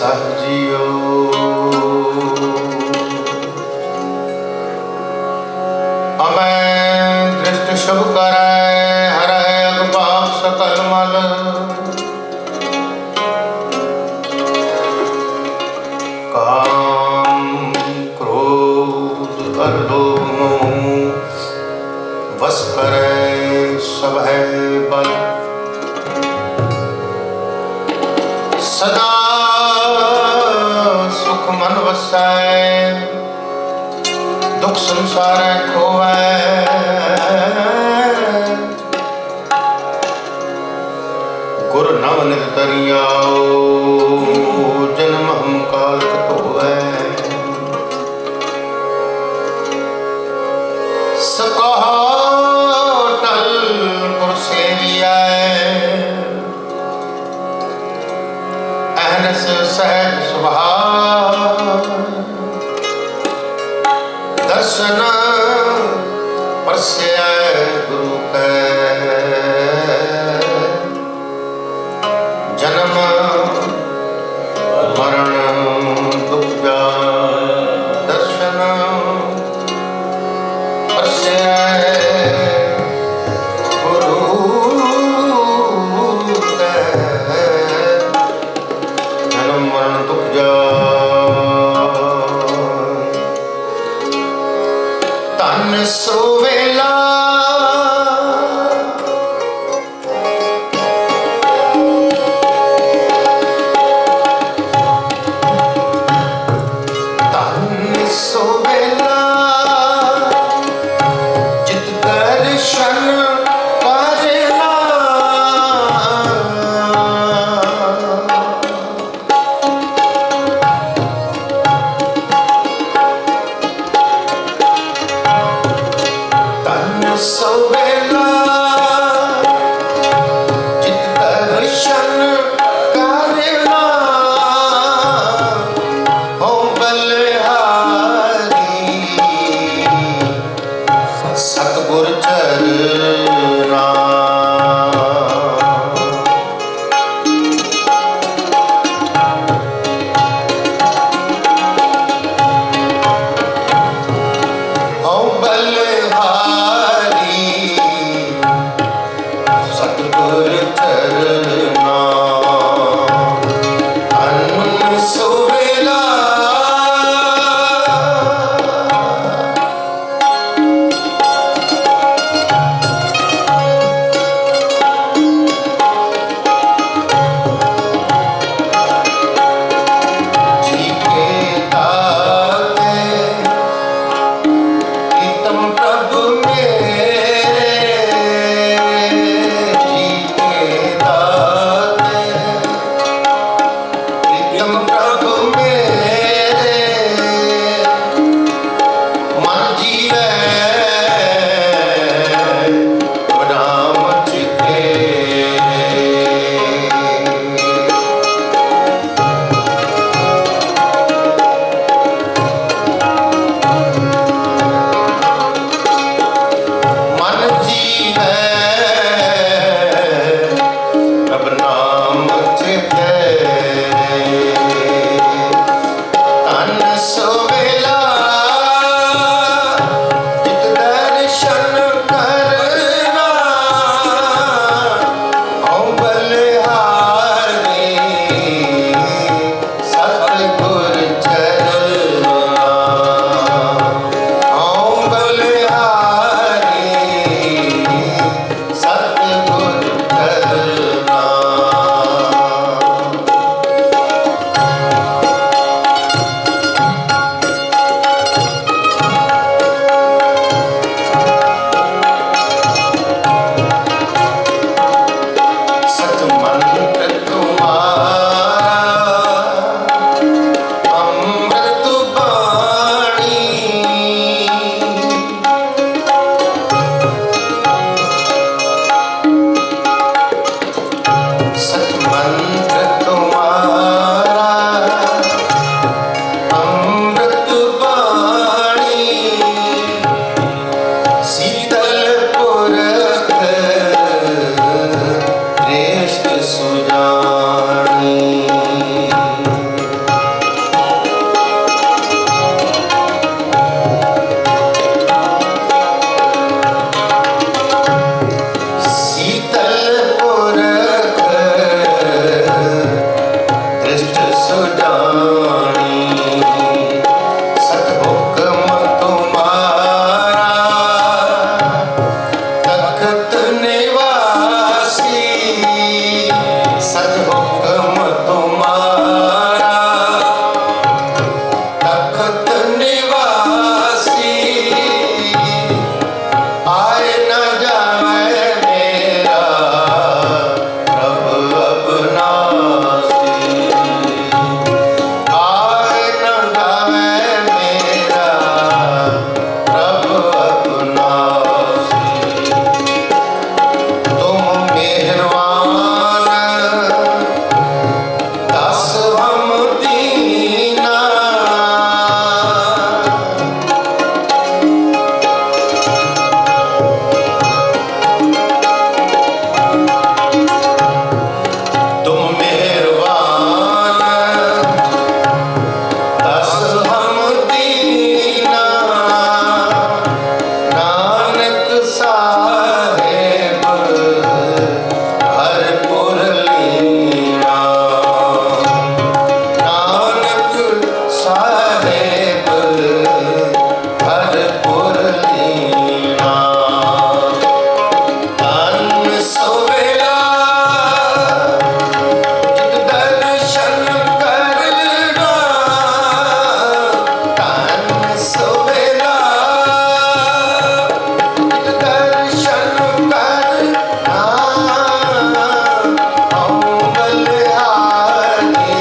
सहजियो अमै दृष्ट शुभ करै हरै अगपाप सकल मल काम क्रोध हर लोभ मोह वश करै सब है बल सदा सुख मन वसै दुख संसार खोवै गुरु नव नित तरियाओ जन्म हम काल कटोवै सकहो टल गुर सेविया अहनस सहज स्वभाव दर्शन परस्य गुरु कै जन्म मरण दुख दर्शन परस्य सोवेला तन सोवेला जित दर्शन करना सोवेला जित दर्शन करना हो बलिहारी सतगुर चरना हो बलिहारी सतगुर चरना अन्न सोवेला जी के ताते प्रीतम प्रभु मेरे जी के दाते प्रीतम प्रभु मेरे मन जीवे राम चिते मन जीवे रब नाम चिते तन सोवेला जित दर्शन करना औ बलिहारी सतगुर चरना औ बलिहारी सतगुर चरना सुजानी सतहुक्म तुम्हारा तख्त निवासी सतहुक्म तुम्हारा तख्त निवासी आए न जावे मेरा प्रभु अविनाशी आए न जावे मेरा प्रभु अविनाशी तुम मेहरबान दास हम दीना तुम मेहरबान दास हम दीना नानक साहेब हरपुर लीना नानक साहेब हरपुर लीना तन सोवेला जित दर्शन करना तन सोवेला जित दर्शन करना हऊँ बलिहारी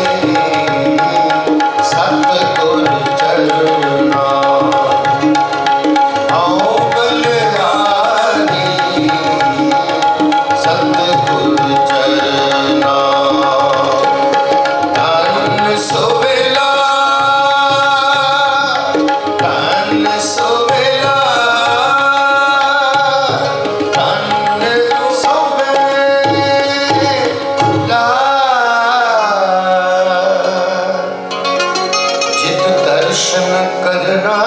सतगुर चरना हऊँ बलिहारी सतगुर चरना तन सोवेला तन सोवेला तन सोवेला जित दर्शन करना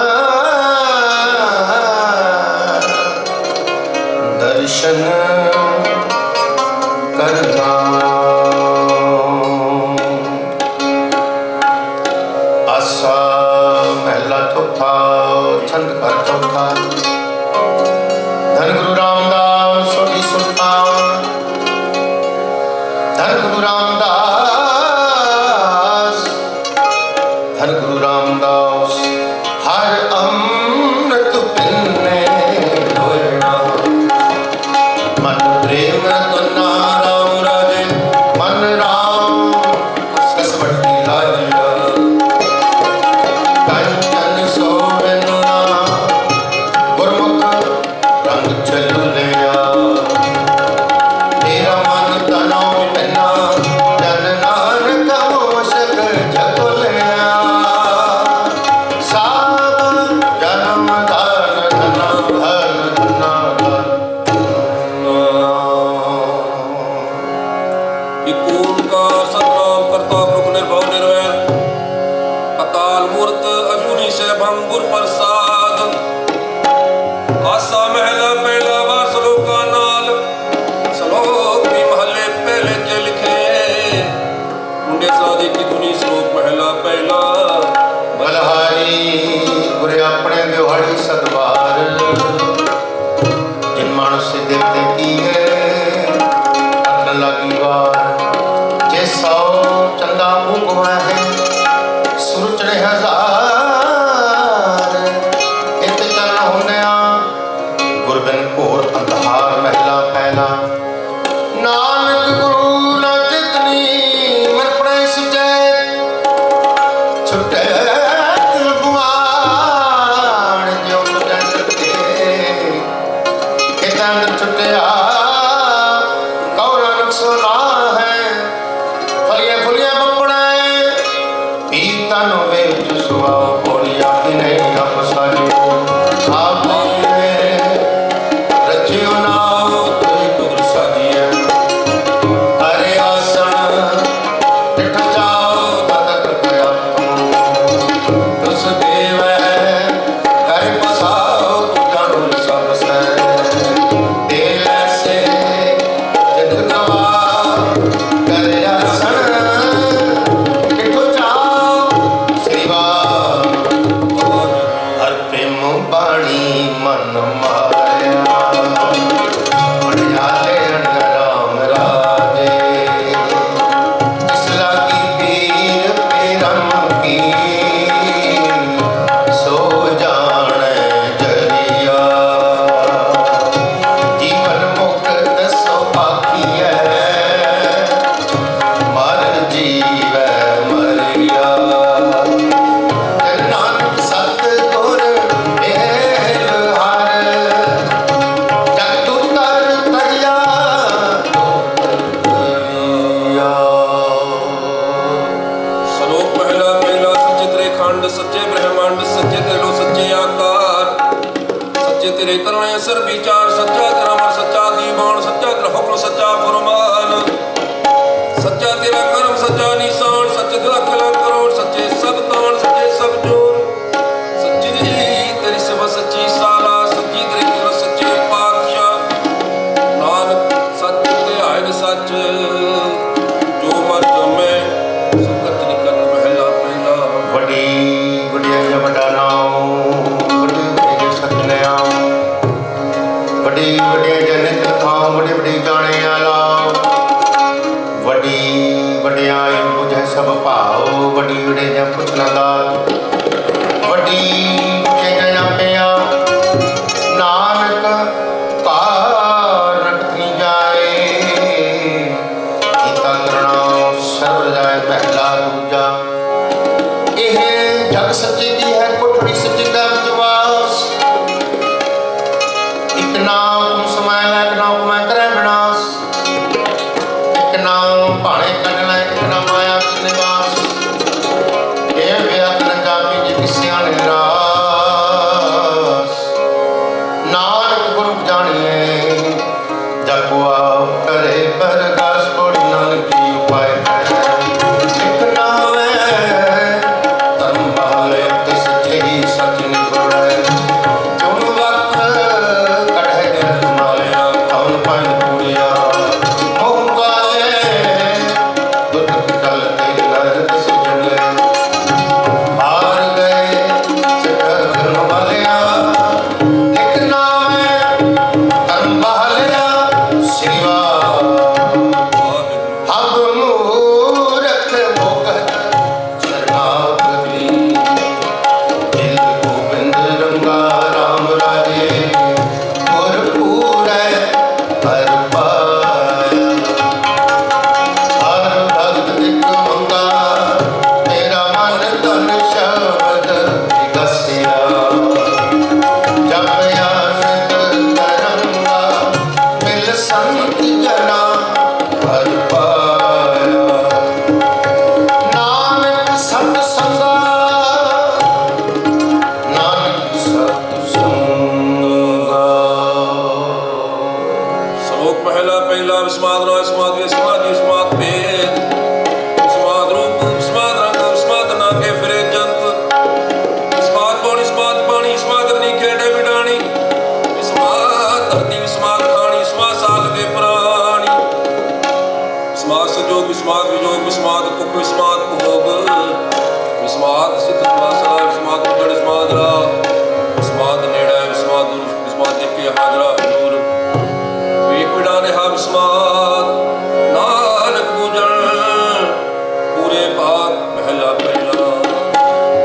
दर्शन करना आसा महला चौथा छंद कर चौथा धन गुरु रामदास सोढ़ी सुल्तान धन गुरु रामदास धन गुरु रामदास हर अमृत पिन्ने लोयना मन प्रेम रतना राम राजे मन राम कसवटी लाजिया कंचन सोवना गुरमुख रंग चलू लिया मेरा मन तनो बिना जन नानक मोशक जग लिया साब जन्म धन धन धन धन एक ओंकार सतनाम करता प्रभु निर्भव निर्वैर अकाल मूर्त अजूनी सैभं गुर प्रसाद आसा महला पहला वा श्लोका नाल श्लोक भी महले पहले के लिखे मुंडे सादी की धुनी श्लोक महला पहला बलहारी गुरे अपने दिवाड़ी सदबार जिन मानुष से देते की है अखन लगी बार जे सौ चंदा मुगवा है सुरचने हजार इत चरण होने गुरबिन घोर अंधार महला पहला नानक गुरु न जितनी मन पड़े सुचेत छुटे तिलबुआन जो छुटे छुटे कितन छुटिया कौरन सुना है फलिया फुलिया बपड़े पीतन वेच सुआ पोड़िया भी नहीं अब सारी आप रचियो नाम तुझ टुकर साजिए अरे आसन टिठ जाओ तदक गया तुस देव घर बसाओ तू जानो सब से दिल से जित गवा कर आसन टिठ ਪਹਿਲਾ ਪਹਿਲਾ ਸੱਚੇ ਤੇਰੇ ਖੰਡ ਸੱਚੇ ਬ੍ਰਹਮੰਡ ਸੱਚੇ ਤੇਰੇ ਲੋ ਸੱਚੇ ਆਕਾਰ ਸੱਚੇ ਤੇਰੇ ਕਰਨੇ ਅਸਰ ਵਿਚਾਰ ਸੱਚਾ ਤੇਰਾ ਮਨ ਸੱਚਾ ਦੀਵਾਨ ਸੱਚਾ ਤੇਰਾ ਹੁਕਮ ਸੱਚਾ ਫਰਮਾਨ ਸੱਚਾ ਤੇਰਾ ਕਰਮ ਸੱਚਾ ਨਿਸ਼ਾਨ ਸੱਚੇ ਤੇਰਾ ਖਲਾ ਕਰੋੜ ਸੱਚੇ ਸਭ ਤਾਣ ਸੱਚੇ ਸਭ ਜੋਰ ਸੱਚੀ ਤੇਰੀ ਸਿਵਾ ਸੱਚੀ ਸਾਲਾ ਸੱਚੀ ਤੇਰੀ ਕਿਰਤ ਸੱਚੇ ਪਾਤਸ਼ਾਹ ਨਾਨਕ ਸੱਚ ਤੇ ਆਇਨ ਸੱਚ ਜੋ ਮਰ ਜਮੇ ਸੁਕਤ ਨਿਕਲ ਪਹਿਲਾ ਪਹਿਲਾ ਵੱਡੀ ਵਡਿਆਈਆਂ ਵੱਡਾ ਨਾਮ ਵੱਡੇ ਵੱਡੇ ਸਤਿਨਾਮ ਵੱਡੀ ਵੱਡੇ ਜਨਤ ਥਾਂ ਵੱਡੇ ਵੱਡੇ ਜਾਣੇ ਆਲਾ ਵੱਡੀ ਵਡਿਆਈ ਬੁਝੈ ਸਭ ਭਾਉ ਵੱਡੀ ਵੱਡੇ ਜਾਂ ਪੁੱਛਣਾ ਦਾਤ ਵੱਡੀ ਵੱਡੇ ਜਾਂ ਪਿਆ ਨਾਨਕ ਕਾਰਕ ਨੀ ਜਾਏ ਕੀਤਾ ਕਰਣਾ ਸਰਬ ਜਾਏ ਪਹਿਲਾ ਦੂਜਾ ਇਹ ਜਗ ਸੱਚੇ ਦੀ ਹੈ ਕੋਠੜੀ ਸੱਚੇ ਦਾ ਵਿਸ਼ਵਾਸ ਇੱਕ ਨਾਮ ਸਮਾਇ ਲੈ ਇੱਕ ਨਾਮ ਮੈਂ ਕਰੇ ਵਿਨਾਸ਼ ਇੱਕ ਨਾਮ ਭਾਣੇ ਕੱਢਣਾ ਇੱਕ ਨਾਮ ਮਾਇਆ ਵਿੱਚ ਨਿਵਾਸ ਇਹ ਵਿਆਕਨ ਜਾਪੀ ਜੀ ਕਿਸਿਆਂ ਨਿਰਾਸ ਨਾਨਕ ਗੁਰੂ ਜਾਣੀਏ ਜਪਵਾ ਕਰੇ ਪਰਗਾਸ ਕੋੜੀ ਨਾਨਕ ਕੀ ਉਪਾਇ ਕਰੇ ਇੱਕ ਨਾਮ ਹੈ ਤਨ ਬਾਲੇ ਤੇ ਸੱਚੇ ਹੀ ਸੱਚ ਨਿਬੜੈ ਚੁਣ ਵਕਤ ਕਢੇ ਦਿਲ ਮਾਲਿਆ ਕੌਣ ਪੰਜ ਪੂੜਿਆ ਮੋਹ ਕਾਲੇ ਦੁੱਧ ਕਲ ਤੇ ਲਰਤ ਸੁਜਲੇ ਹਾਰ ਗਏ ਸਿਖਰ ਕਰਨ ਵਾਲਿਆ ਇੱਕ ਨਾਮ ਹੈ ਤਨ ਬਾਲਿਆ ਸਿਵਾ ਹਬ ਮੂਰਖ ਮੁਕਤ ਸ਼ਰਨਾਗਤੀ ਦਿਲ ਗੋਬਿੰਦ ਰੰਗਾ ਰਾਮ ਰਾਜੇ ਗੁਰ ਪੂਰੈ ਹਰ ਪਾਇਆ ਹਰ ਭਗਤ ਇੱਕ ਮੰਗਾ ਤੇਰਾ ਮਨ ਤਨ ਸ਼ਬਦ ਵਿਗਸਿਆ ਜਪਿਆ ਨਿਤ ਤਰੰਗਾ ਮਿਲ ਸੰਤ ਜਨਾ ਹਰ ਪਾਇਆ ਨਾਨਕ ਸਤ ਸੰਗਾ ਨਾਨਕ ਸਤ ਸੰਗਾ ਸ਼ਲੋਕ ਪਹਿਲਾ ਪਹਿਲਾ ਵਿਸਮਾਦ ਰਾਜ ਸਮਾਦ ਵੇ ਸਮਾਦ ਵਿਸਮਾਦ ਭੇਦ ਵਿਸਮਾਦ ਰੂਪ ਵਿਸਮਾਦ ਰੰਗ ਵਿਸਮਾਦ ਨਾਗੇ ਫਿਰੇ ਜੰਤ ਵਿਸਮਾਦ ਪਾਣੀ ਵਿਸਮਾਦ ਅਗਨੀ ਖੇਡੇ ਵਿਡਾਣੀ ਵਿਸਮਾਦ ਧਰਤੀ ਵਿਸਮਾਦ ਖਾਣੀ ਵਿਸਮਾਦ ਸਾਲ ਦੇ ਪ੍ਰਾਣੀ ਵਿਸਮਾਦ ਸੰਜੋਗ ਵਿਸਮਾਦ ਵਿਜੋਗ ਵਿਸਮਾਦ ਭੁਖ ਵਿਸਮਾਦ ਭੋਗ ਵਿਸਮਾਦ ਸਿੱਧ ਵਿਸਮਾਦ ਸਦਾ ਵਿਸਮਾਦ ਉਜੜ ਵਿਸਮਾਦ ਰਾ ਵਿਸਮਾਦ ਨੇੜਾ ਵਿਸਮਾਦ ਦੂਰ ਵਿਸਮਾਦ ਦੇਖੇ ਹਾਜ਼ਰਾ ਹਜ਼ੂਰ ਵੇਖ ਵਿਡਾਨੇ ਹਾ ਵਿਸਮਾਦ ਨਾਨਕ ਪੂਜਣ ਪੂਰੇ ਭਾਗ ਪਹਿਲਾ ਪਹਿਲਾ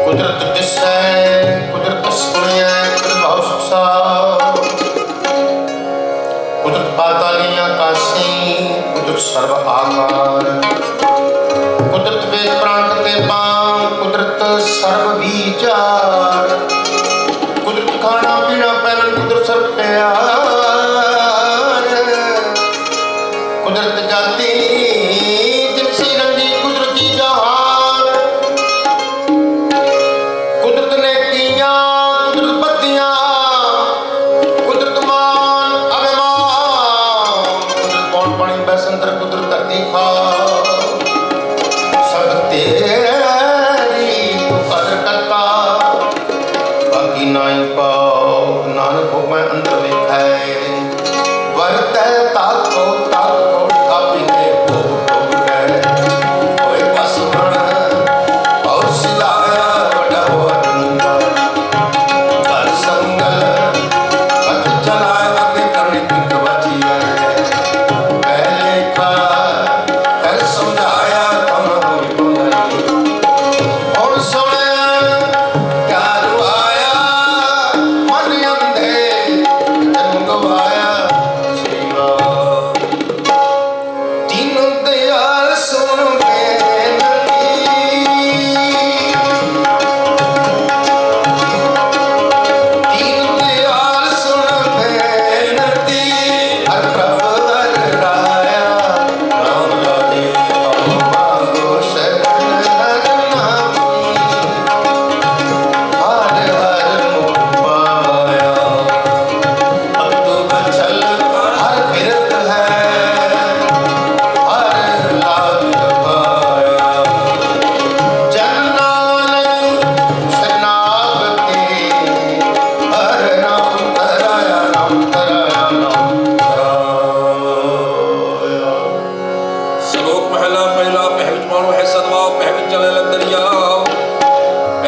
ਕੁਦਰਤ ਦਿਸੈ ਕੁਦਰਤ ਸੁਣਿਐ ਪ੍ਰਭਾਵ ਸੁਸਾ ਕੁਦਰਤ ਪਾਤਾਲੀ ਆਕਾਸ਼ੀ ਕੁਦਰਤ ਸਰਬ ਆਕਾਰ ਕੁਦਰਤ ਵੇਦ ਪ੍ਰਾਣ ਤੇ ਪਾਂ ਕੁਦਰਤ ਸਰਬ ਵਿਚਾਰ ਕੁਦਰਤ ਖਾਣਾ ਪੀਣਾ ਪਹਿਨਣ ਕੁਦਰਤ ਸਰਬ ਪਿਆਰ ਕੁਦਰਤ ਜਾਤੀ ਜਿਨਸੀ ਰੰਗੀ ਕੁਦਰਤੀ ਜਹਾਨ ਕੁਦਰਤ ਨੇਕੀਆਂ ਕੁਦਰਤ ਬੱਤੀਆਂ ਕੁਦਰਤ ਮਾਨ ਅਭਿਮਾਨ ਕੁਦਰਤ ਪੌਣ ਪਾਣੀ ਬੈਸੰਤਰ ਕੁਦਰਤ ਧਰਤੀ ਖਾਸ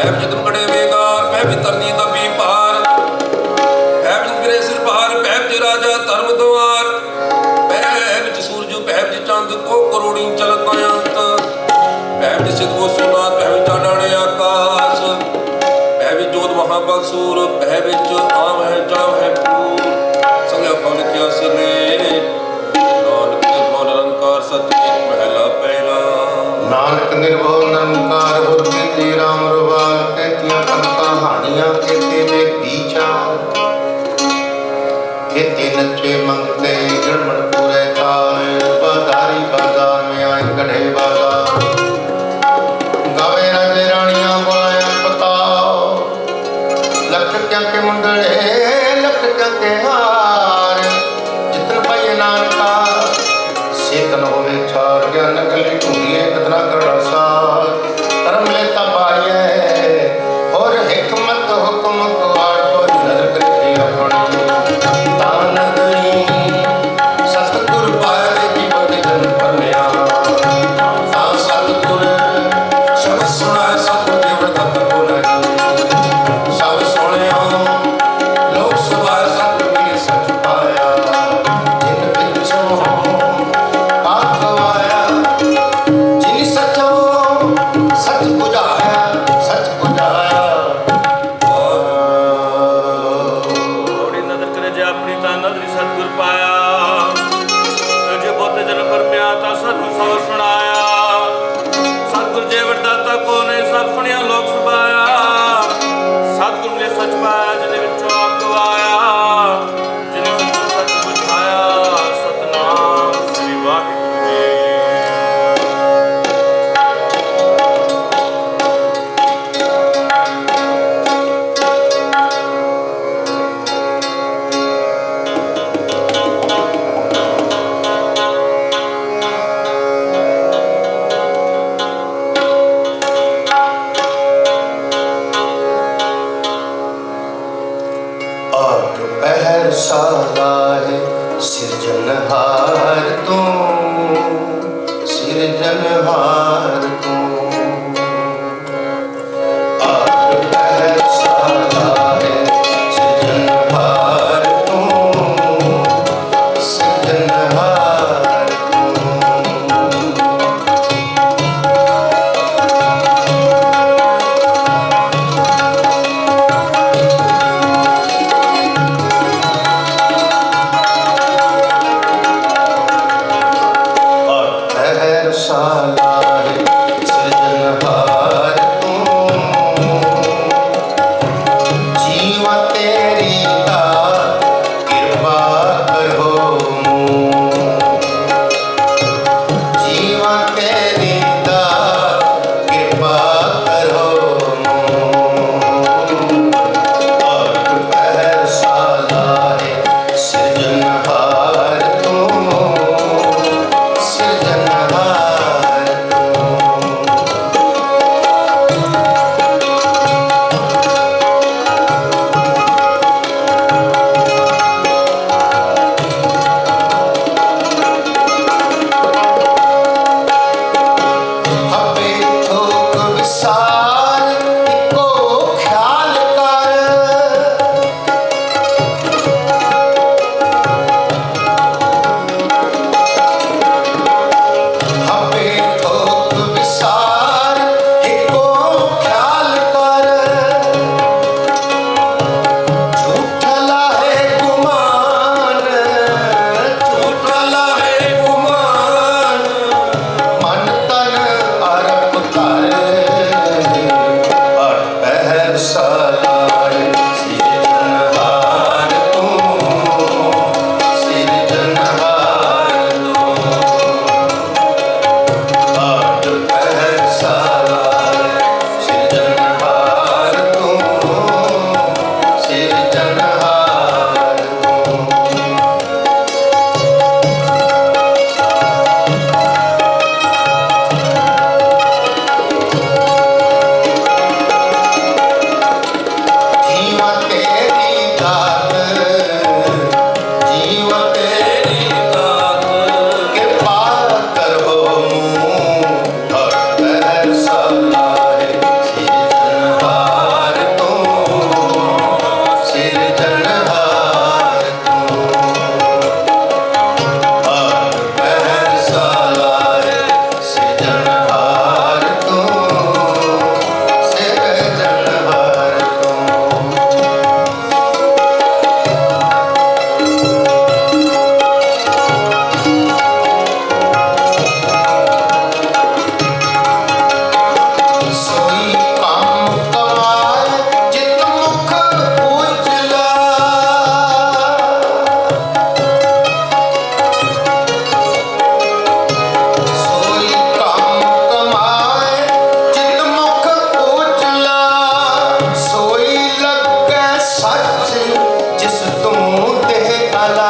ਭੈ ਜਦਮ ਕੜੇ ਵੇਗਾਰ ਭੈ ਤਰਨੀ ਦਬੀ ਪਾਰ ਭੈ ਬਿਰੇ ਸਿਰ ਪਾਰ ਭੈ ਰਾਜਾ ਧਰਮ ਦੁਆਰ ਭੈ ਵਿੱਚ ਸੂਰਜ ਭੈ ਵਿੱਚ ਚੰਦ ਕੋ ਕਰੋੜੀ ਚਲਤ ਅੰਤ ਭੈ ਵਿੱਚ ਸਿਧ ਕੋ ਸੁਨਾਤ ਭੈ ਵਿੱਚ ਡਾਣੇ ਆਕਾਸ਼ ਭੈ ਵਿੱਚ ਜੋਤ ਮਹਾਬਲਸੂਰ ਭੈ ਵਿੱਚ ਆਮ ਹੈ ਜਾਮ ਹੈ ਪੂਰ ਸੰਗਿਆ ਪਵਨ ਕਿਆ ਸਨੇ ਨਾਨਕ ਨਿਰਭਉ ਨਿਰੰਕਾਰ ਸਤਿ ਪਹਿਲਾ ਪਹਿਲਾ ਨਾਨਕ ਨਿਰਭਉ ਨਿਰੰਕਾਰ ਗੁਰ ਕੇਤੀ ਰਾਮ ਰਵਾਲ ਕੇਤੀਆਂ ਕੰਕਾਂ ਹਾਣੀਆਂ ਕੇਤੇ ਮੇ ਦੀਚਾਰ ਕੇਤੇ ਨੱਚੇ ਮੰਗਤੇ ਗਣਮਣ ਪੂਰੇ ਤਾਲ ਬਾਦਾਰੀ ਬਾਜ਼ਾਰ में आए कढ़े बाजार गावे सोई काम कमाए चित मुख उजला। सोई काम कमाए चित मुख उजला। सोई लगे सच जिस तू ते अला।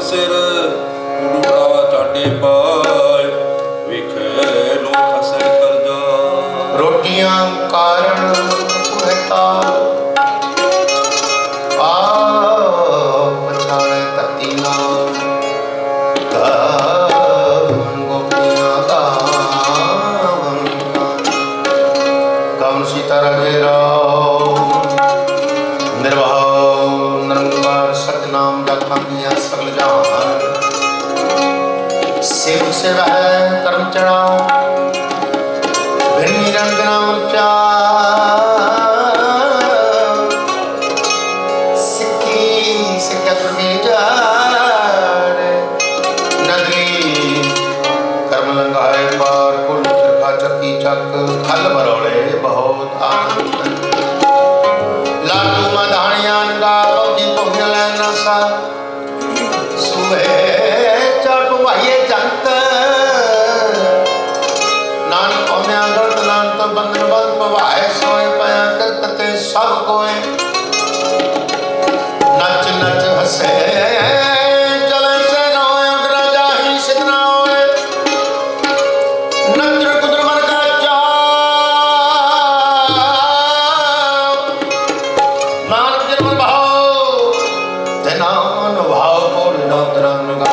ਸਿਰ ਡੁਬੜਾ ਚਾਟੇ ਪਾਏ ਵੇਖੇ ਲੋਕ ਦੁਨੀਆ ਕਾਰਨ ਕੁਹਤਾ ਪਛਾਣੇ ਧਰਤੀ ਨਾਲ ਗਾਵਨ ਗੋਪੀਆਂ ਗਾਵਨ ਗਾਵਨ ਸੀਤਾ ਰਾਜੇ ਰਾਓ ਨਿਰਵਾਉ ਨਿਰੰਕਾਰ ਸਤਨਾਮ ਜਪਾਂਗੀਆਂ ਸਗਲ ਜਹਾਨ सेवक सेवा है कर्म चढ़ाओ भिन्नी रंग नाम सिक्की सिक्का तुझे जाड़ नगरी कर्म लंगाए पार कुल चरखा चक्की चक खल बरौले बहुत आनंद लाडू मधानियां गा पौजी पौधे लेना सा सुबह ਭਾਈਏ ਜੰਤ ਨਾਨਕ ਉਹਨਿਆਂ ਗਲਤ ਨਾਨਕ ਬੰਧਨ ਬੰਧ ਭਵਾਏ ਸੋਏ ਪਿਆ ਕਰਤ ਤੇ ਸਭ ਕੋਏ ਨੱਚ ਨੱਚ ਹੱਸੇ ਚਲੇ ਸੇ ਰੋਏ ਅਗਰਾ ਜਾਹੀ ਸਿਧਨਾ ਹੋਏ ਨਦਰ ਕੁਦਰ ਮਨ ਕਾ ਚਾਉ ਨਾਨਕ ਜਨਮ ਭਾਉ ਤੇ ਨਾਮ ਅਨੁਭਾਵ ਕੋਲ ਨਾ ਤਰੰਗ ਗਾ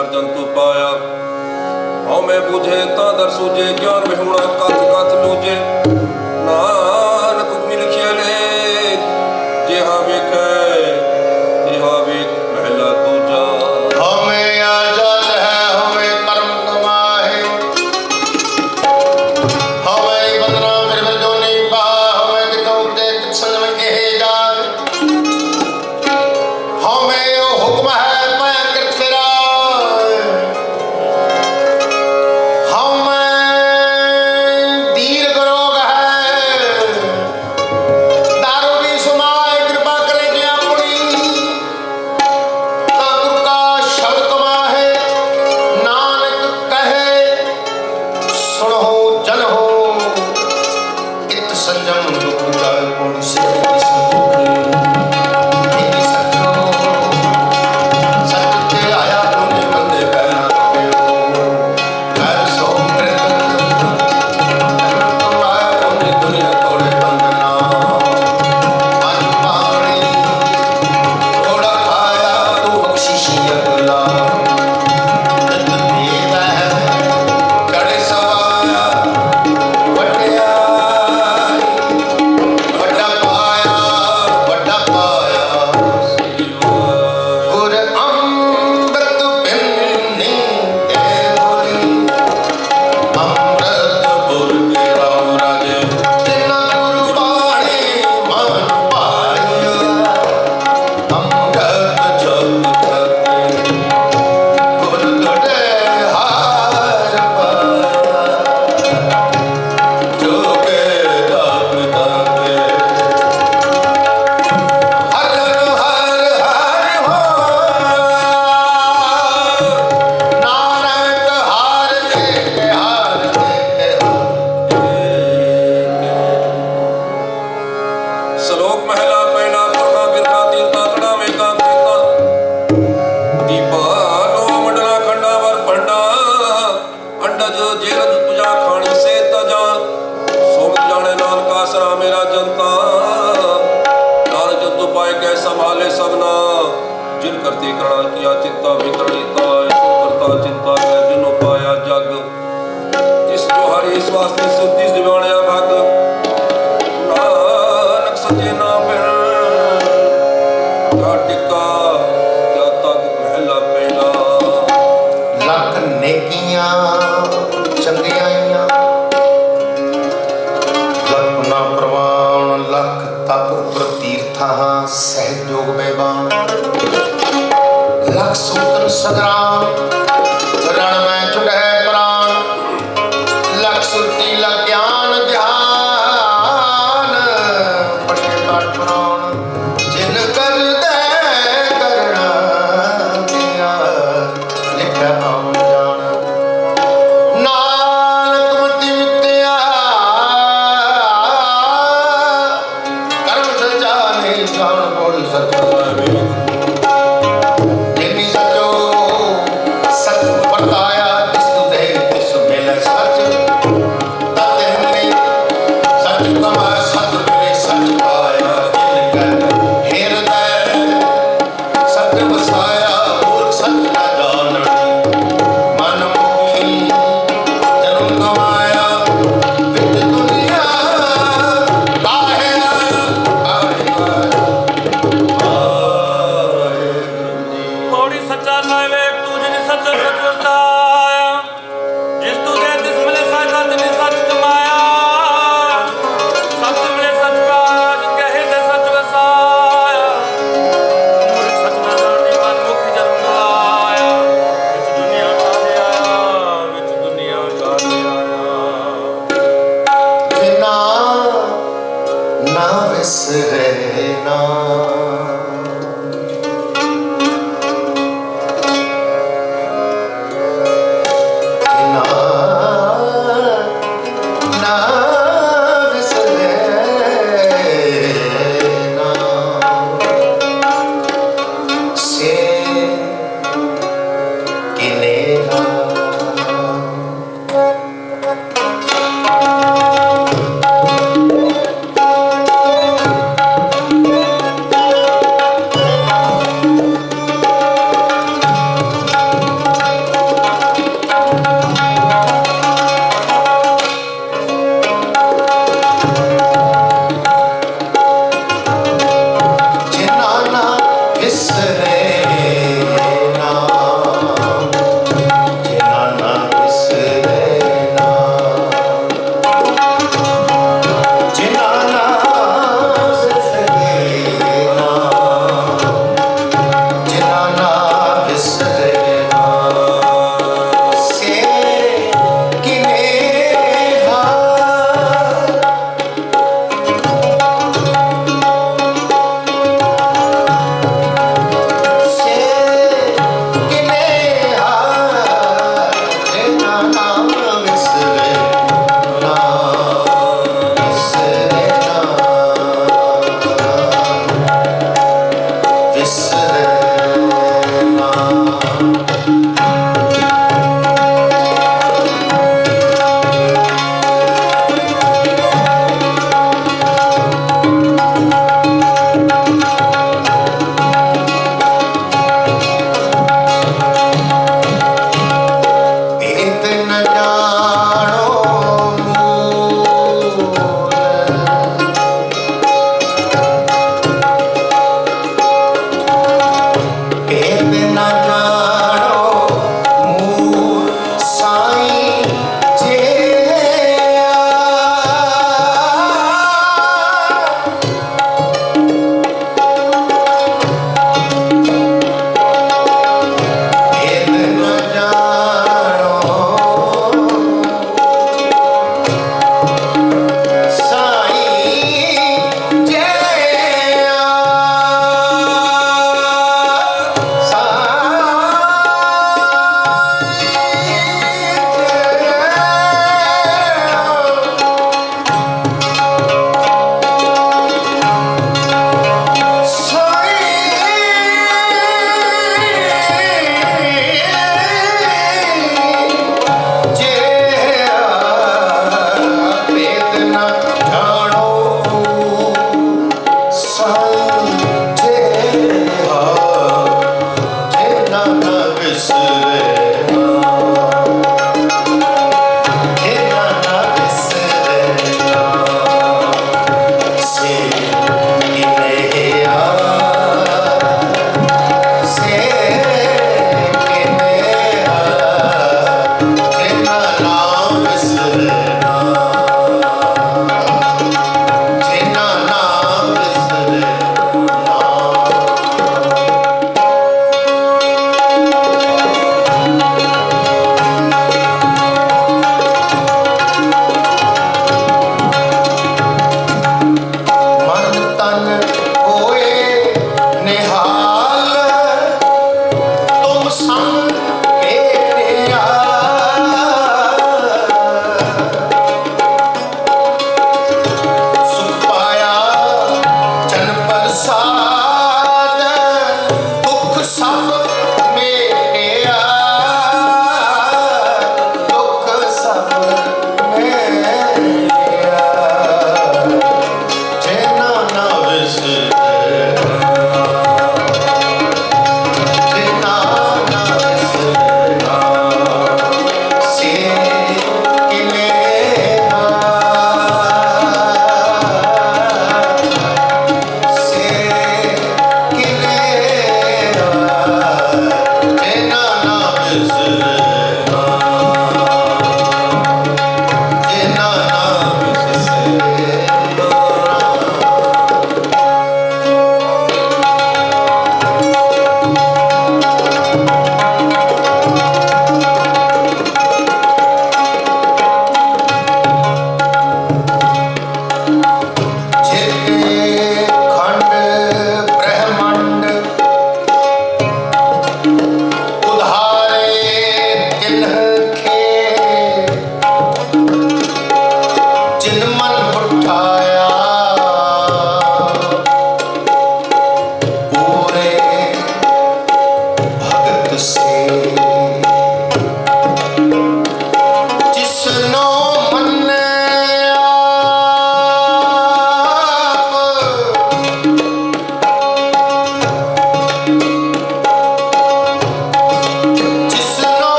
हर जंतु पाया। हमें बुझे ता दर सूझे, ज्ञान में होना कथ कथ लूझे। नानक हुक्म लिखिए लेख, जेहा वेखे तेहा वेख महला दूजा। हमें आजाद है हमें कर्म कमाए, हमें बंधना फिर जो नहीं पा, हमें कितों देख संग में कहे जाए। हमें यो हुक्म है मैं कृत फिरा, हमें दीर्घ रोग है, दारू भी सुनाए कृपा करेगी अपनी। गुरु का शब्द कमाहे, नानक कहे सुनो जन हो। इत संयम दुख जाए पूर्ण सिद्धि सचो, सत्य आया पुण्य बंदे पहला प्यो। घर सो कृत कमाए पुण्य दुनिया तोड़े बंधना। मन पानी थोड़ा खाया तू बख्शिशी अगला। जग भेद है कड़े सवाया, वड्याई वड्डा पाया गुर अमृत बिन्नी ते होली। अमृत बुर के राम राजे, तिना गुरु बाणी मन पाया। अमृत जग थके गुर तुझे हार पाया। जोगे दाग दागे हर हर हर हो, नानक हार दे हार दे। श्लोक महला पहला पुरखा बिरखा तीर्था तड़ा में का तीर्था। दीपा लो मंडला खंडा वर पंडा, अंडज जेरद पूजा खानी से तजा। सोम जाने नानक आसरा मेरा जनता, नान जतु पाए कै संभाले सबना। जिन करते करणा किया चिंता विकरणीता, सो करता चिंता कै जिनो पाया जग। इस जो हरि इस वास्ते सुधि दिवाणिया भग, नानक सचे नाम बिन क्या टिका क्या तक महला पहला। लख नेकियां चंगियाइयां, लख ना प्रवान लख तप प्रतीर्था सहज जोग बेबान। लख सूत्र सदराम रण में चुड़ै प्राण, लख सुरती लख ज्ञान ध्यान। पढ़े पाठ पुराण जिन कर दे करना दिया, लिखा हम जान। नानक मति मिथ्या कर्म सचा नहीं जान बोल सचा। जिनी सचो सच परताया, जिस तु दे तिस मिले सच। तत हिन्नी सच कमाए सच मिले सच पाया। जिन कर हृदय सच बसाया, मूर्ख सच न जाननी। मन मुखी जन्म गवाया, विद दुनिया काहे आया। पौड़ी सच्चा साहिब तू जिन सच सच वरताया, जिस तू दे तिस मिले सच तिन सच कमाया। सच मिले सच पाया, जिन कहे ते सच वसाया। मूर्ख सच न जाने, मन मुखी जन्म गवाया। विच दुनिया काहे आया, विच दुनिया काहे आया। बिना ना विसरे ना, बिना ना विसरे ना। से किनेरा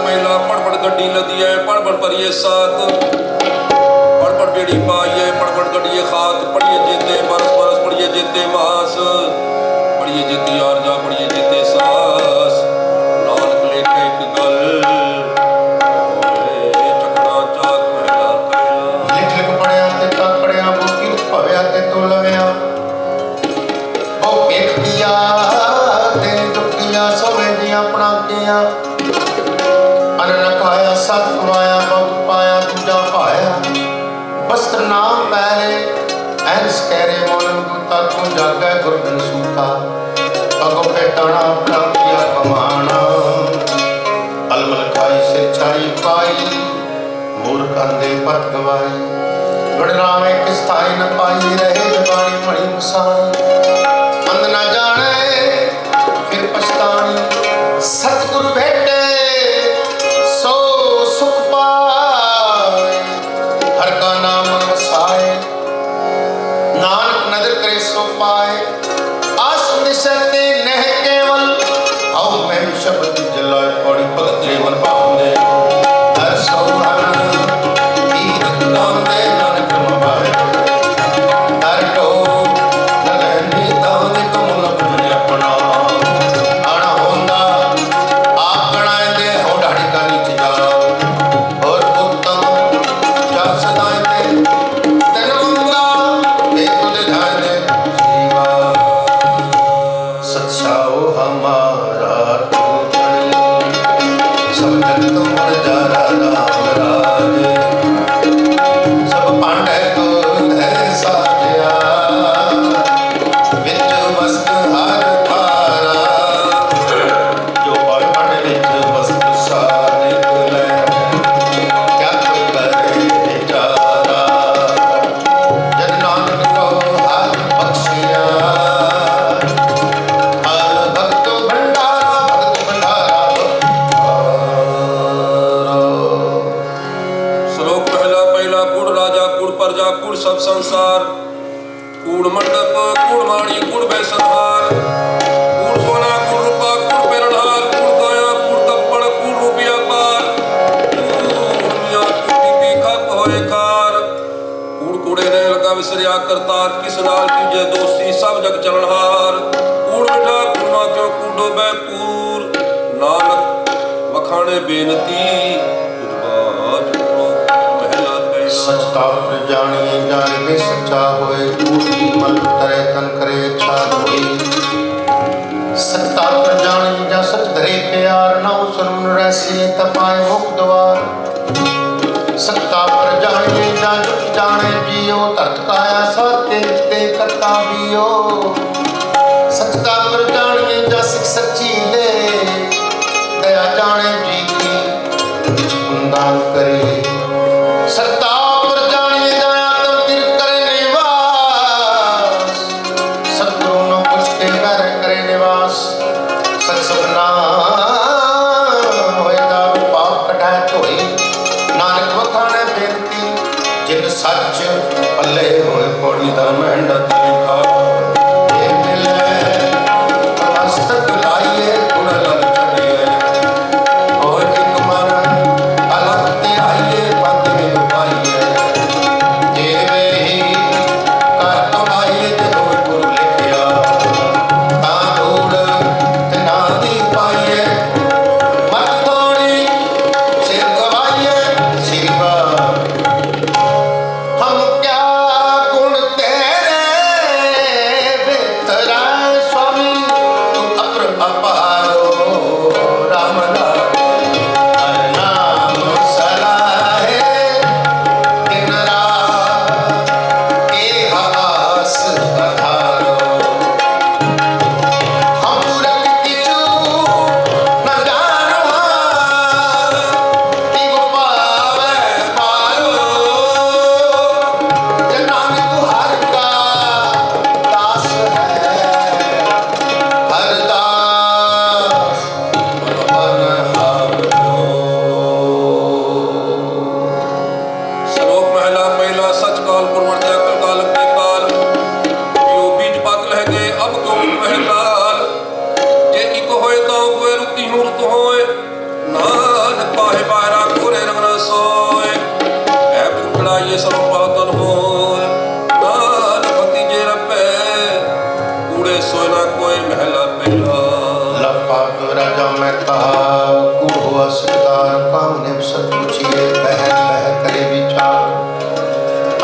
ਪਹਿਲਾ ਪੜ ਗੱਡੀ ਲਦੀਏ ਪੜ ਪਰਿਏ ਸਾਥ पढ़ बेड़ी पाइए पढ़ गढ़िए खाक पढ़िए जेते बरस बरस पढ़िए जेते मास पढ़िए जेती आरजा पढ़िए जेते सास नानक लेखे एक गल चकना चाक महला कहला ਲਿਖ ਲਿਖ ਪੜਿਆ ਤੇ ਕਾਕੜਿਆ ਬੋਕੀ ਭਵਿਆ ਤੇ ਤੁਲਵਿਆ ਉਹ ਵੇਖਿਆ ਤੇ ਦੁਖੀਆਂ ਸੋਵੇਂ ਦੀ ਆਪਣਾ ਕੀਆਂ ਅਨਨ ਖਾਇਆ ਸਤ ਖਵਾਇਆ ਬਹੁਤ ਪਾਇਆ ਦੂਜਾ ਭਾਇਆ वस्त्र नाम पहरे ऐस कहरे मोलन गुता तू जागे गुरबिन सूता पगो पे टाणा प्राप्तिया कमाना अलमल खाई सिर छाई पाई मूर्ख अंधे पत गवाई गणरामे किस थाई न पाई रहे जबानी मणि मसाई अंध न जाने फिर पछतानी सतगुरु भेटे सो सुख पाए हर का नाम वसाए नानक नजर करे सो पाए आस निशते नह केवल आओ मैं शब्द जलाए पड़ी भगत जीवन पाऊंगे हर सोहन कीरत गांदे नानक मबाए हर टो नलनी दाने कमल अपने अपना आना होंदा आप गणाए दे हो ढाड़ी का नीचे जाओ और उत्तम जा सदाए दे तन मंगा दे तुझे ध्यान दे जीवा सत्साओ हमारा तू सब जगत मन जारा राम राजे सब पांडे तो धै साजिया विच वस्त हर थारा जो पांडे विच वस्त सार निकले क्या कोई करे बेचारा जन नानक को हर बख्शिया हर भक्त भंडारा श्लोक पहला पहला कुड़ राजा कुड़ प्रजा कुड़ सब संसार कूड़ मंडप कूड़ माणी कूड़ बैसनहार कूड़ सोना कूड़ रूपा कूड़ पेरणहार कूड़ गाया कूड़ तप्पड़ कूड़ रूपिया पार दुनिया टूटी तीखा होए खार कूड़ कूड़े ने लगा विसरिया करतार किस नाल तुझे दोषी सब जग चलनहार कूड़ मिठा कूड़ा क्यों कूड़ो बैपूर नानक मखाने बेनती तुझबाज पहला पहला सचता पर जानिए जान में सच्चा होए टूटी मन तरे तन करे इच्छा होई सचता पर जानिए जा सच धरे प्यार ना सुन रैसे तपाए मुख द्वार सचता पर जानिए जा जुट जाने जियो धरत काया साते ते करता बियो सचता पर जानिए जा सिख सच्ची ले दया जाने जी की कुंदान करे सत्ता पर जानिए जाया तब तिर करे निवास सतगुरु नो कुछ के घर करे निवास सत सपना होए दारू पाप कटाए धोई नानक वखाने बेनती जिन सच पल्ले होए पौड़ी दा मेहनत लिखा ये मिले मस्तक लाइए गुण लग चढ़िए और एक मन अलग ते आइए पद में पाइए जेवे ही कर तुमाइए ते होए गुरु लिखिया ता धूड़ ते ना दी पाइए मत थोड़ी सिर गवाइए सिरवा हम क्या गुण तेरे बेतरा स्वामी तू अपर अपारो राम हर नाम सलाहे दिन रात ए आस अधारो हम रख किचू न जानो कि वो पावे पारो जनान तू हर का दास है हर दास मन हारो श्लोक पहला पहला सच काल पुरवर्त्या कल काल के काल यो बीज पत लह गए अब क्यों वह काल जे इक होए तो कोई रुति हुरत होए नानक बाहे बाहरा कोरे रंग न सोए ऐ टुकड़ा ये सब पातन होए नान भतीजे रपे कूड़े सोए ना कोई महला पहला लपा तो राजा मैं कहा कूड़ हुआ सरदार काम ने सब पूछिए बह करे विचार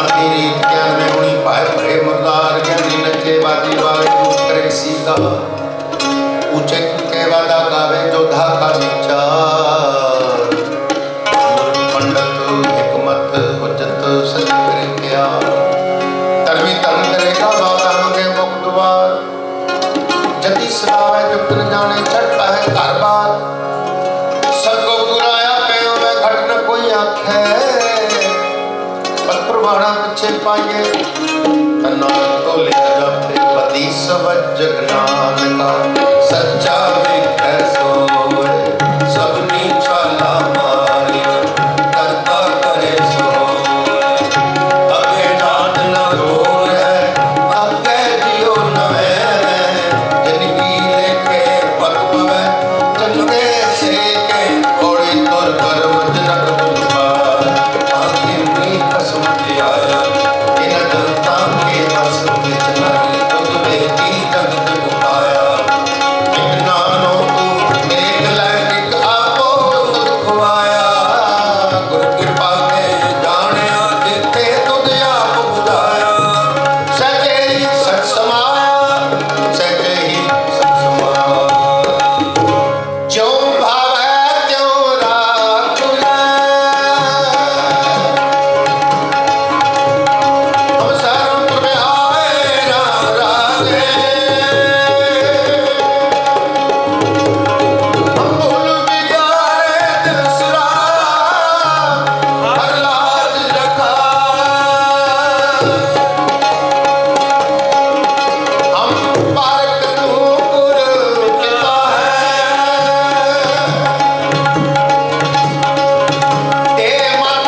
अंधेरी ज्ञान में हुई पाए भरे मरदार ज्ञानी नचे बाजी वाले दूर करे सीधा ऊंचे के वादा गावे जो धाका विचार मूर्ख पंडित हिकमत हुज्जत सच करे क्या तरवी तन करेगा बाबा मगे मुख द्वार जति सलावे जुक्त न जाने चढ़ता है घर बार सबको बुराया पे में घट न कोई आखे पत्रवाणा पीछे पाइए तन्ना तो ले जाते पति सब जगनान का सच्चा विखे सोए सबनी चाला मारी करता करे सोए अगे नाद न रोए अगे जियो नवे जिंदगी लेके पग पवे चंगे से के ओड़ी तुर कर जनक दुबार अंतिम कसम दियाया इन जनता के बस विच नहीं तुझ वेती जगत बुलाया एक नानो तू देख ले एक आपो दुख आया गुर कृपा के जाने जिथे तुझ आप बुझाया सचे ही सच समाया सचे ही सच समाया जो भावै त्यों राख ले हम शरण तुम्हें आए राम राजे हम भूल बिगाड़े दिल सुरा हर लाज रखा हम पारक नूपुर पिता है ते मत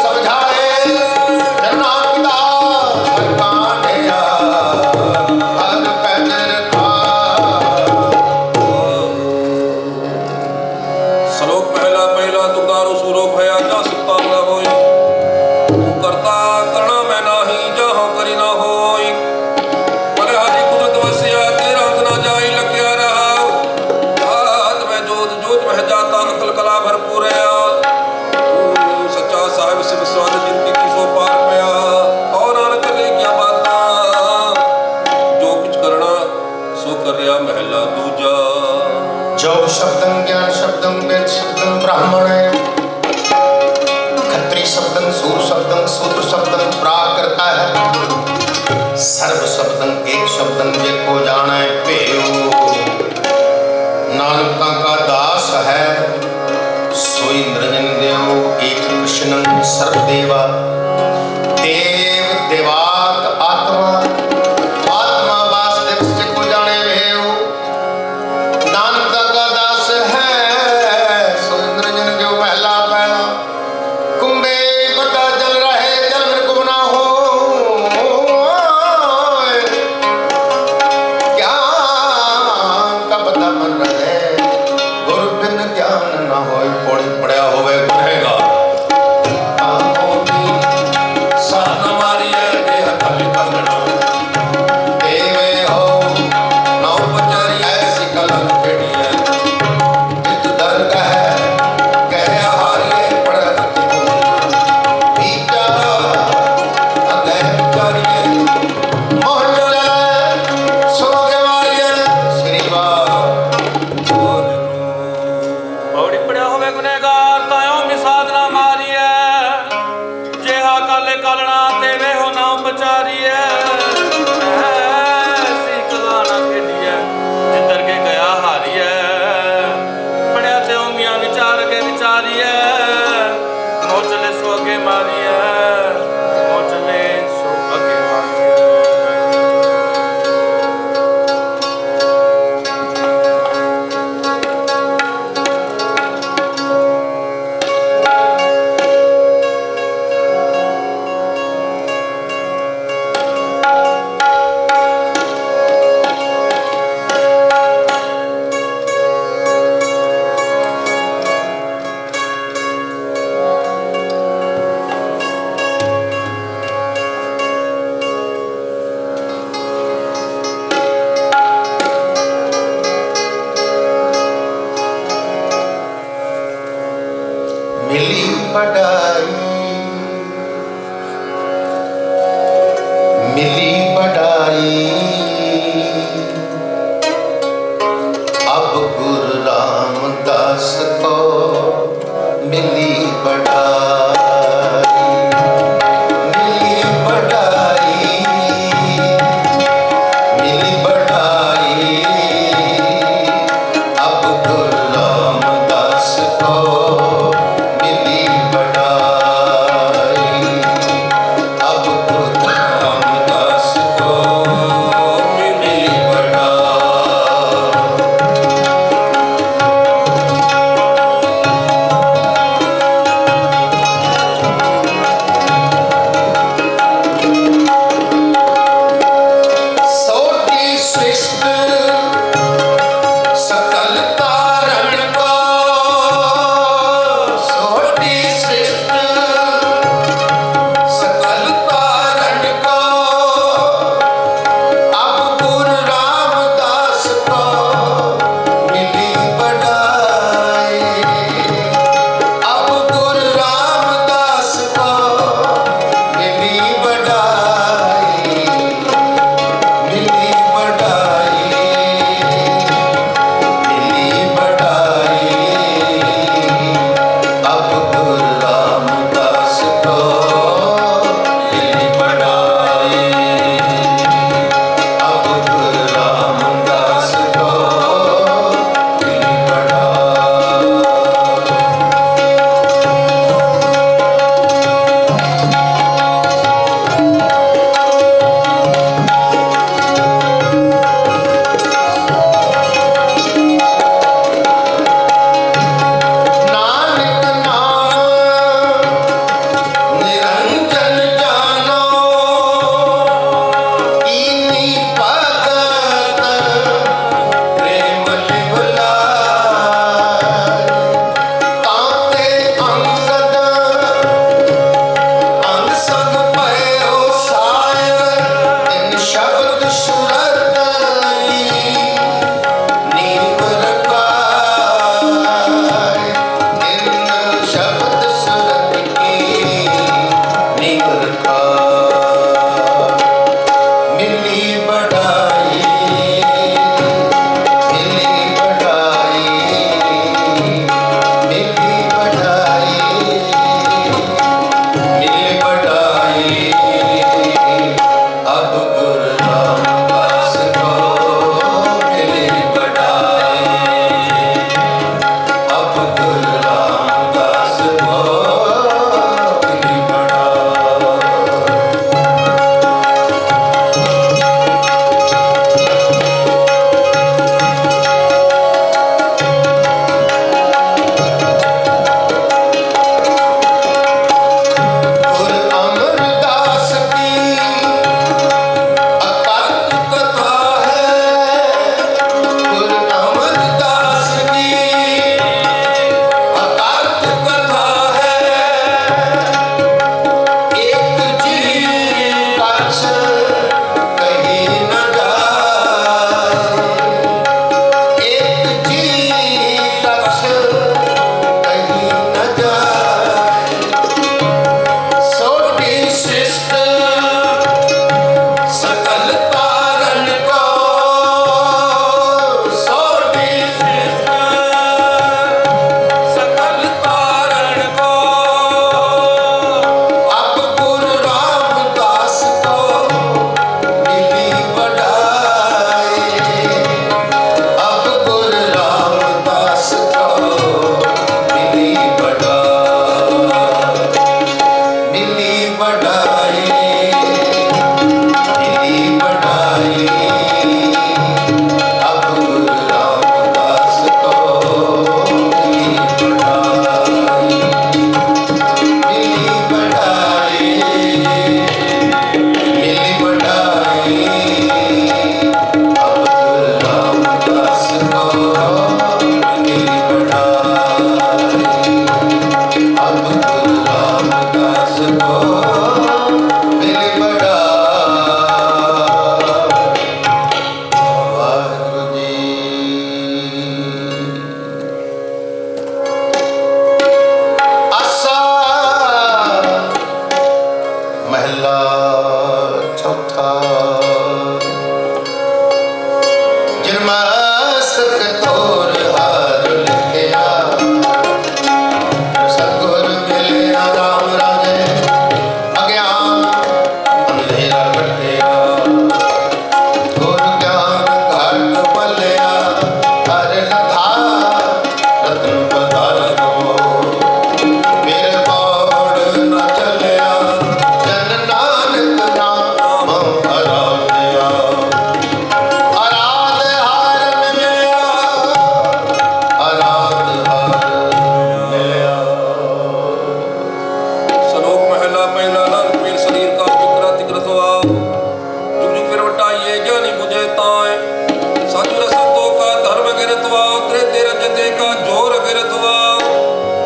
समझाए जना पिता हर कांढिया हर पैज रखा श्लोक पहला पहला तुमदारो सूरो भया जा सुता न होई तू करता करना मैं नाही जहाँ करी ना होई बलिहारी कुदरत वसिया तेरा अंत ना जाई लग्या रहा हाथ में जोत जोत में जाता अकल कला भरपूर है तू सच्चा साहिब से विश्वास जिनकी की सो पार पया और नानक ले क्या बाता जो कुछ करना सो करया महला दूजा योग शब्दं ज्ञान शब्दं वेद शब्दं ब्राह्मण खत्री शब्दं सूर शब्दं शूद्र शब्दं प्राग करता है सर्व शब्दं एक शब्दं जे को जाने पेयो नानक का दास है सोई निरंजन देव एक कृष्णं सर्वदेवा देव देवात आत्मा आत्मा वासुदेव से को जाने भेयो नानक का दास है सुंदर जन जो महला पहला कुंभे बता जल रहे जल में गुम ना हो ज्ञान का पता मन रहे गुरु बिन ज्ञान ना हो पौड़ी पड़ा होवे गुनहगार सन मारिए देह कल कंगना देवे हो नौ पचारी ऐसी कलम खेड़ी है जित दर्द है कह हारिए पड़ती बीचा अगह करिए मोहन चले सोगे मारिए श्रीवा बौड़ी पड़िया होवे गुनहगार तायो मिसाद ना मारिए जेहा काले कालना तेरे हो ना बचारिए ऐसी कला ना खेलिए जिधर के गया हारिए बढ़ाई, मिली बढ़ाई। अब गुरु रामदास को मिली बढ़ाई, मिली बढ़ाई, मिली बढ़ाई। अब गुरु रामदास को मिली बढ़ाई, अब गुरु रामदास को मिली बढ़ाई। सोटी सृष्ट सकल तारण को, सोटी सृष्ट सकल तारण को। अब गुरु रामदास को मिली बढ़ाई, अब गुरु रामदास को मिली बढ़ाई, मिली बढ़ाई, मिली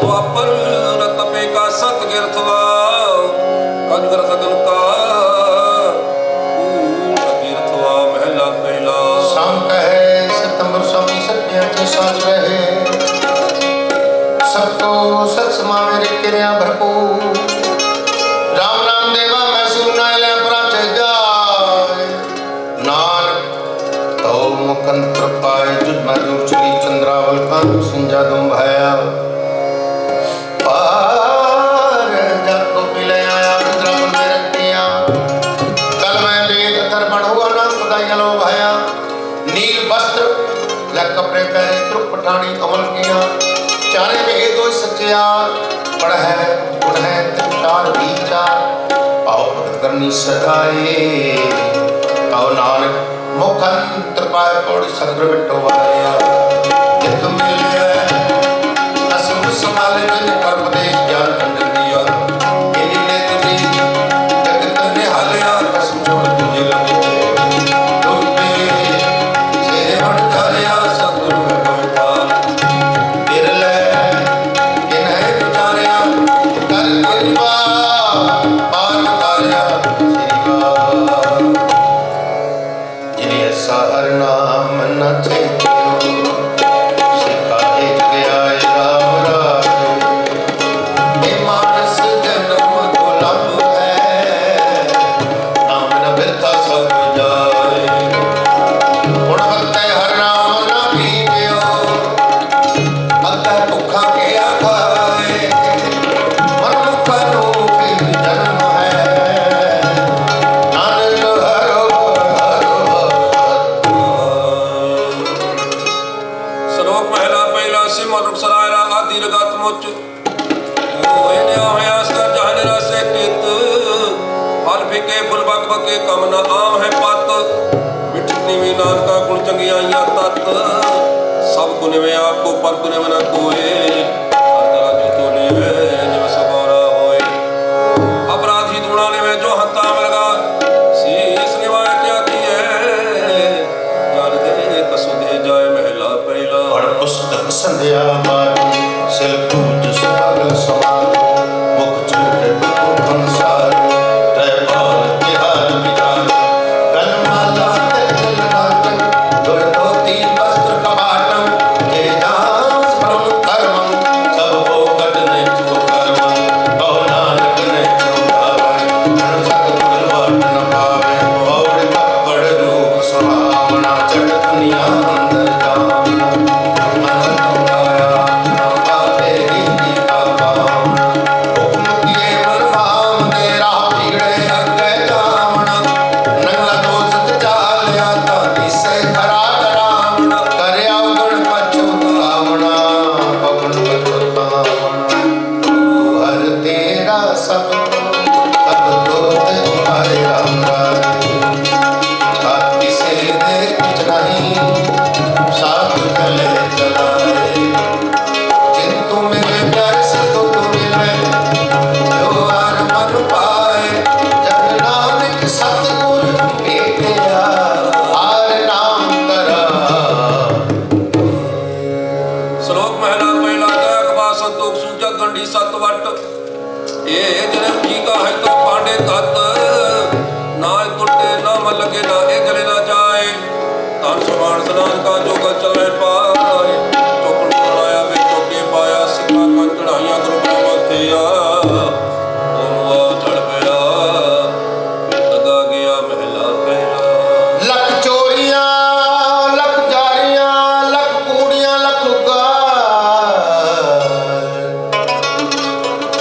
द्वापर रतपे का सत गिरथवा कंगर सगन का गिरथवा महला पहला शाम कहे सितंबर स्वामी सत्या के साथ रहे सबको सत समावेश क्रिया भरपूर राम नाम देवा मैं सुना ले प्राच जाए नानक तो मुखंत्र पाए जुद मैं दूर चली चंद्रावल कांत सिंजा दुम भाया पार जाको पिले आया रुद्रावन में रखिया कल मैं वेद तर्पण हुआ ना खुदाई लो भाया नील वस्त्र या कपड़े पहने त्रुप पठानी कमल किया चारे में दो सच्चियार पढ़ है गुण है चार विचार पाओ भगत करनी सदाए कहो नानक मुखंत्र पाए पौड़ी सदगुरु बिट्टो वाया कि तुम मिले कसम संभाले जिन कर्म देश ज्ञान अंजन दिया इन्हीं ने तुम्हें जगत ने हालिया कसम जोड़ तुझे लगे तुम पे सेरे बड़ धारिया सदगुरु में बैठा बिरले किन्हें बिचारिया कर कृपा पार तारिया जिन्हें सहर नाम न चेतो सिखाए गया राम राज ये मानस जन्म दुर्लभ है नाम न बिरता सब जाए गुण भक्ते हर नाम न भीजो भक्ते भुखा के आखाए मनुख नो फिर जन्म है नानक हरो श्लोक पहला पहला सिमर रुख सरायरा आदि लगात मुच होए ने होया सर जहन रसे कित फल फिके फुल बक बके कम न आम है पत मिठनी में नान का गुण चंगियाइया तत सब गुण में आपको पर गुण में न कोए हर तरह जो तो लेवे जिव सबौरा होए अपराधी दुणाने में जो हत्ता मरगा शीस निवाय क्या किए जान दे कसु दे जाए महला पहला और पुस्तक संध्या मारी सिल पूज सुपागल समार मुख चूटे दुख संसार तय बाल तिहार विचार गलमाला तिल नाटक दुर धोती वस्त्र कबाटम जे जास परम कर्मम सब हो कट ने चो कर्मम कहो नानक ने चो भावे जन सतगुर बाट न पावे और कपड़ रूप सुहावना चढ़ दुनिया अंदर जावना मन दुखाया ना पावे रीति का पावना हुक्म किए मन भाव तेरा बिगड़े अग्गे जावना नंगला दोष चालिया तानी से धरा डरावना करे अवगुण पछुतावना पवन पछुतावना तू हर तेरा सब तो तुम्हारे राम राय छाती से दे कुछ नहीं साथ चले चलाए किंतु मेरे प्यार से तो तुम मिले जो हर मन पाए जब नानक सतगुर भेटिया हार नाम करा श्लोक महला पहला गायक बा संतोष सूजत गंडी सत वट ये जन्म जी का है तो पांडे तत् ना टूटे ना मन लगे ना ए जले ना जाए तान सुमान स्नान का जो गल चले पाए चौपन बनाया बे चौके पाया सिक्का का चढ़ाइया गुरु के माथे आ चढ़ गया लगा गया महला पहला लख चोरियां लख जारियां लख कूड़ियां लख गाल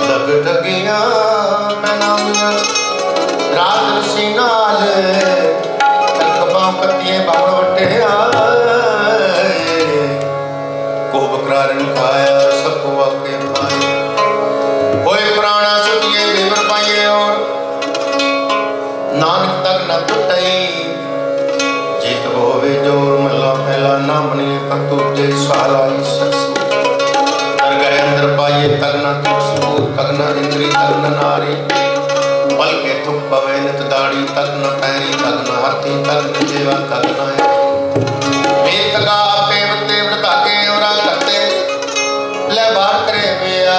लग डगियां मैनामियां रात रसी नाल तक पांव कतिए बावड़ वटे आए को बकरारन खाया सबको वाके पाए होए प्राणा सुनिए बेवर पाइए और नानक तक न टुटई जीत होवे जोर मल्ला पहला ना बनिए कतु जे सहालाई ससु कर गए अंदर पाइए तक न तुसु तक न इंद्री तक न नारी बल के थुक पवे नित दाड़ी तक न पैरी तक न हाथी तक न जेवा तक न वेद का पेव तेव ताके और करते ले बार करे बिया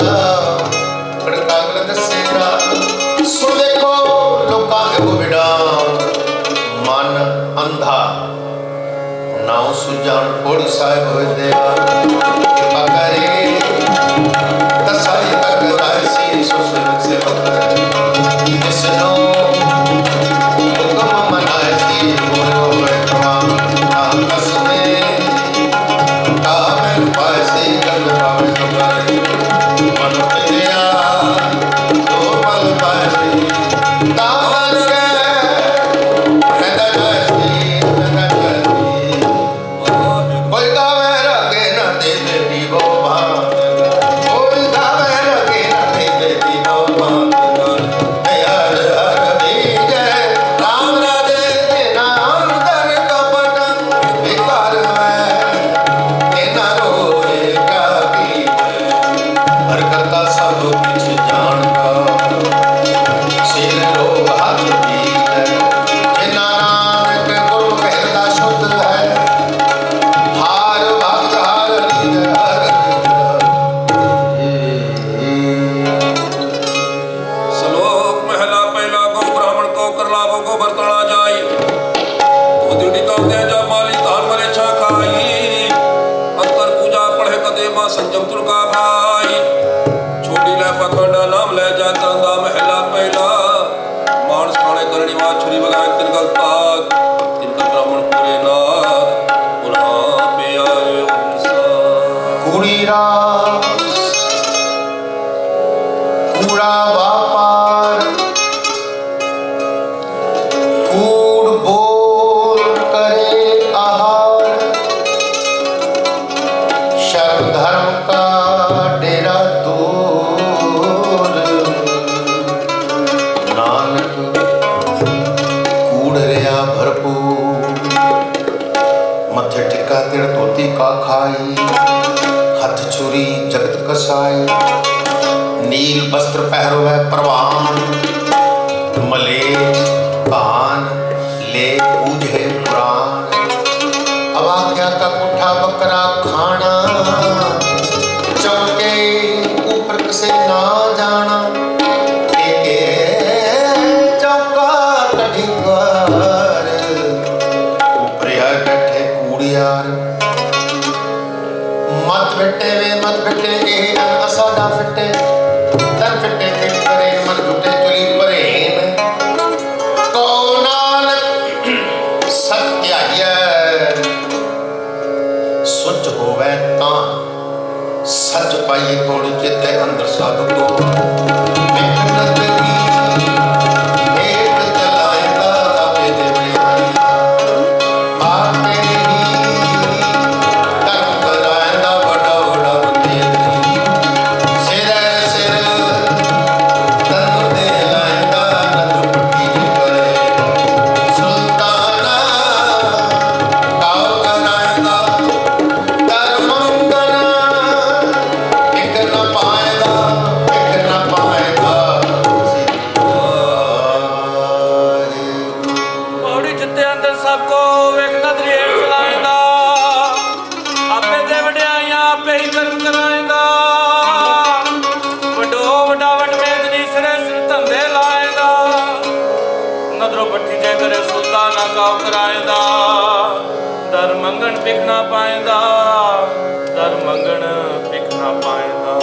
ਸੁਜਾਨ ਕੋੜੀ ਸਾਹਿਬ ਹੋਏ ਦੇ ਕਿਰਪਾ ਕਰੇ ਦਸਾਈ ਕਰਦਾ ਸੀ ਸੁਸਰ ਸੇ ਬਕਰ ਜਿਸ ਨੂੰ ਹੁਕਮ ਮਨਾਏ ਸੀ ਬੋਲੋ ਬੈਠਵਾ ਆ ਕਸਮੇ ਕਾਮਲ ਪਾਸੇ ਗੱਲ ਭਾਵੇਂ ਕਬਾਰੇ ਮਨ ਪਿਆ ਦੋ ਪਲ ਪਾਸੇ ਤਾਵਰ ਕੇ ਰਹਿਦਾ ਜਾਸੀ ਕੋਈ ਗਾਵੇ ਰਗੇ ਨਾ ਦੇ ਦੀ ਬੋ ਬਾਤ ਕੋਈ ਗਾਵੇ ਰਗੇ ਨਾ ਦੇ ਦੀ ਬੋ ਬਾਤ ਯਾਰ ਹਰ ਬੀਜੈ ਰਾਮ ਰਾਜੇ ਦੇ ਨਾਮ ਦਰ ਕਪਟ ਵਿਕਾਰ ਮੈਂ ਤੇਨਾ ਰੋਏ ਕਾ ਕੀ ਹਰ ਕਰਤਾ ਸਭ ਕੁਛ ਜਾਣਦਾ ਸਿਰ ਰੋਗ ਹੱਥ ਬੀਜੈ ਜਿਨਾ ਨਾਨਕ ਗੁਰੂ ਕਹਿਦਾ ਸ਼ੁੱਧ ਹੈ ਹਾਰ ਭਗਤ ਹਾਰ ਨੀਤ ਹਰ ਸ਼ਲੋਕ ਮਹਿਲਾ ਪਹਿਲਾ ਗੋ ਬ੍ਰਾਹਮਣ ਕੋ ਕਰ ਲਾਵੋ ਗੋ ਬਰਤਣਾ ਜਾਈ ਤੋ ਦਿੜੀ ਕਉ ਦੇ ਜਾ ਮਾਲੀ ਧਾਨ ਮਰੇ ਛਾ ਖਾਈ ਅੰਤਰ ਪੂਜਾ ਪੜ੍ਹੇ ਕਦੇ ਮਾ ਸੰਜਮ ਤੁਲਕਾ ਭਾਈ ਛੋਟੀ ਲੈ ਪਖੰਡਾ ਨਾਮ ਲੈ ਜਾ ਤੰਦਾ ਮਹਿਲਾ ਪਹਿਲਾ ਮਾਨਸ ਖਾਣੇ ਕਰਣੀ ਵਾ ਛੁਰੀ ਬਗਾਇ ਤਿਨ ਗਲ ਤਾਕ ਤਿਨ ਕਲ ਬ੍ਰਾਹਮਣ ਪੂਰੇ ਨਾਦ ਪੁਨ੍ਹਾ ਪੇ ਆਇਓ ਕੂੜੀ ਰਾਸ ਕੂੜਾ ਵਾਪਾਰ ਕੂੜ ਬੋਲ ਕਰੇ ਆਹਾਰ ਸ਼ਰਮ ਧਰਮ ਕਾ ਡੇਰਾ ਦੂਰ ਨਾਨਕ ਕੂੜ ਰਿਆ ਭਰਪੂਰ ਮੱਥੇ ਟਿੱਕਾ ਤਿੜ ਧੋਤੀ ਕਾ ਖਾਈ ਹੱਥ ਛੁਰੀ ਜਗਤ ਕਸਾਈ नील वस्त्र पहरोवै परवान मलेच कान ले पूजे पुराण अब आज्ञा का पुट्ठा बकरा खाना चौके ऊपर से ना जाना के चौका कढ़ी कर ऊपर आए बैठे कूड़ियार मत बेटे वे मत बेटे ये असाडा फिटे तन फिटे फिट करे मन झुटे चुली परेन को नानक सत्य है सुच होवे तां सच पाइए तोड़ चिते अंदर साधु को विघ्नत की भेंट चलाएगा आपे देवड़े आपे ही कर्म कराएगा बड़ा बड़ा बंदे सिर सिर तनु दे लाएगा नंद पट्टी करे सुल्ताना काव कराएगा धर्मंगन एक न पाएगा ਪੌੜੀ ਜਿੱਤੇ ਅੰਦਰ ਸਭ ਕੋ ਵੇਖ ਨਦਰੀ ਹੇਠ ਚਲਾਏਂਦਾ ਆਪੇ ਦੇ ਵਡਿਆਈਆਂ ਆਪੇ ਹੀ ਕਰਮ ਕਰਾਏਂਦਾ ਵੱਡੋ ਵੱਡਾ ਵੱਡ ਮੇਦਨੀ ਸਿਰੇ ਸਿਰ ਧੰਦੇ ਲਾਏਂਦਾ ਨਦਰੋਂ ਪੱਠੀ ਜੇ ਕਰੇ ਸੁਲਤਾਨਾ ਕਾਉ ਕਰਾਏਂਦਾ ਦਰ ਮੰਗਣ ਭਿਖ ਨਾ ਪਾਏਂਦਾ ਦਰ ਮੰਗਣ ਭਿਖ ਨਾ ਪਾਏਂਦਾ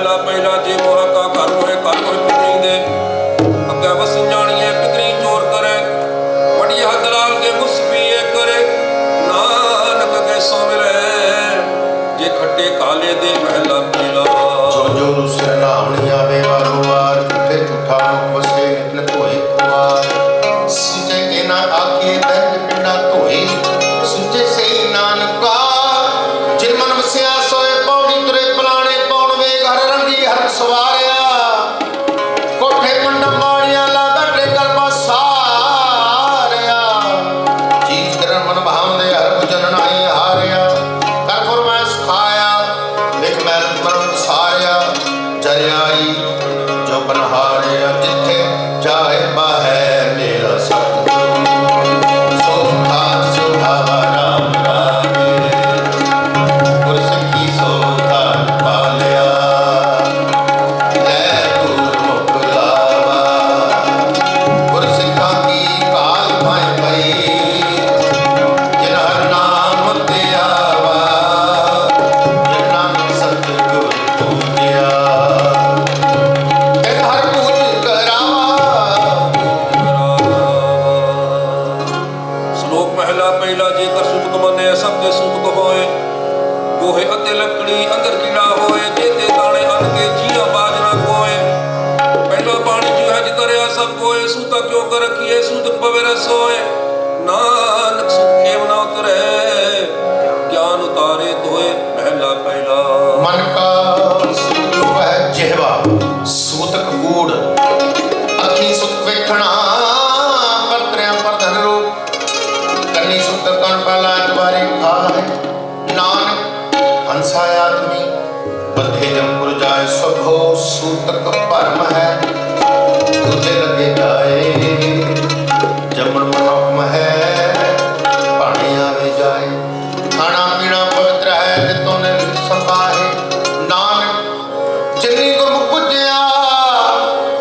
ਮਹਿਲਾ ਪਹਿਲਾ ਜੇ ਮੋਹ ਕਾ ਘਰ ਹੋਏ ਘਰ ਹੋਏ ਪਿਤਰੀ ਦੇ ਅੱਗੇ ਵਸ ਜਾਣੀਏ ਪਿਤਰੀ ਚੋਰ ਕਰੇ ਬੜੀ ਹੱਦ ਲਾਲ ਕੇ ਮੁਸਫੀਏ ਕਰੇ ਨਾਨਕ ਕੇ ਸੋ ਮਿਲੇ ਜੇ ਖੱਟੇ ਕਾਲੇ ਦੇ ਮਹਿਲਾ ਪਹਿਲਾ ਜੋ ਰੁਸਰ ਨਾਮਣੀ ਆਵੇ ਵਾਰੋ ਵਾਰ ਝੂਠੇ ਝੂਠਾ ਮੁਖ ਵਸੇ ਨਿਕਲ ਧੋਏ ਖੁਆਰ ਸੁਚੇ ਕੇ ਨਾ ਆਖੇ ਦੰਦ ਪਿੰਡਾ ਧੋਏ ਸੁਚੇ ਸਹੀ ਨਾਨਕਾ ਜਿਨ ਮਨ ਵਸਿਆ ਸੋਏ ਪੌੜੀ ਤੁਰੇ ਪਲਾਣੇ ਪੌਣ ਵੇ ਘਰ ਰੰਗੀ ਹਰ ਸਵਾਰਿਆ ਕੋਠੇ ਮੰਡਪ ਮਾੜੀਆਂ ਲਾ ਬੈਠੇ ਕਰਬਾ ਸਾਰਿਆ ਚੀਜ਼ ਕਰਨ ਮਨ ਭਾਵਦੇ ਹਰ ਭਜਨ ਨਾਹੀ ਹਾਰਿਆ ਕਰ ਫਰਮਾਇਸ਼ ਖਾਇਆ ਲਿਖ ਮੈਲ ਮਰਨ ਸਾਰਿਆ ਜਰਿਆਈ ਜੋ ਬਨਹਾਰਿਆ ਜਿੱਥੇ ਚਾਹੇ ਬਾਹੈ ਮੇਰਾ ਸਤਿਗੁਰੂ ਸੋਖਾ ਸੁਹਾਵਾ ਨਾਮ ਰਾਗੇ ਗੁਰਸਿੱਖੀ ਸੋਖਾ ਪਾਲਿਆ ਲੈ ਗੁਰਮੁਖ ਲਾਵਾ ਗੁਰਸਿੱਖਾਂ ਕੀ ਕਾਲ ਭਾਈ ਪਈ ਜਿਨ ਹਰ ਨਾਮ ਤੇ ਆਵਾ ਜਿਨ ਨਾਨਕ ਸਤਿਗੁਰ ਪੂਜਿਆ ਇਹ ਹਰ ਪੂਜ ਕਰਾਵਾ ਸ਼ਲੋਕ ਮਹਿਲਾ ਪਹਿਲਾ ਜੇਕਰ ਸੁਤਕ ਮੰਨੇ ਸਭ ਤੇ ਸੁਤਕ ਹੋਏ ਗੋਹੇ ਅਤੇ ਲੱਕੜੀ ਅੰਦਰ ਕੀੜਾ ਹੋਏ ਜੇ ਤੇ ਦਾਣੇ ਅੰਨ ਕੇ ਜੀਆ ਬਾਜ ਨਾ ਕੋਏ ਪਹਿਲਾ ਪਾਣੀ ਜੋ ਹੈ ਜਿਤਰਿਆ ਸਭ ਕੋਏ ਸੂਤਾ ਕਿਉਂ ਕਰ ਰਖੀਏ ਸੁਤਕ ਪਵੇ ਰਸੋਏ ਨਾਨਕ ਸੁਤ ਕੇਵ ਨਾ ਉਤਰੇ ਗਿਆਨ ਉਤਾਰੇ ਤੋਏ ਮਹਿਲਾ ਪਹਿਲਾ ਮਨ ਕਾ ਸੂਤਕ ਹੈ ਜਿਹਵਾ ਸੂਤਕ ਕੂੜ ਅੱਖੀ ਸੁਤ ਵੇਖਣਾ ਪਰਤਰਿਆਂ ਪਰਧਨ ਰੂਪ ਕੰਨੀ ਸੁਤ ਕਣ ਪਹਿਲਾ ਦੁਆਰੇ ਖਾਏ ਨਾਨਕ ਹੰਸਾ ਆਦਮੀ ਬੱਧੇ ਜੰਪੁਰ ਜਾਏ ਸਭੋ ਸੂਤਕ ਭਰਮ ਹੈ ਦੂਜੇ ਲੱਗੇ ਜਾਏ ਜੰਮਣ ਮਨੁੱਖ ਹੈ ਪਾਣੀ ਆਵੇ ਜਾਏ ਖਾਣਾ ਪੀਣਾ ਪਵਿੱਤਰ ਹੈ ਤਿਤੋਂ ਨੇ ਸੰਭਾਹੇ ਨਾਨਕ ਜਿਨੀ ਗੁਰਮੁਖ ਪੁੱਜਿਆ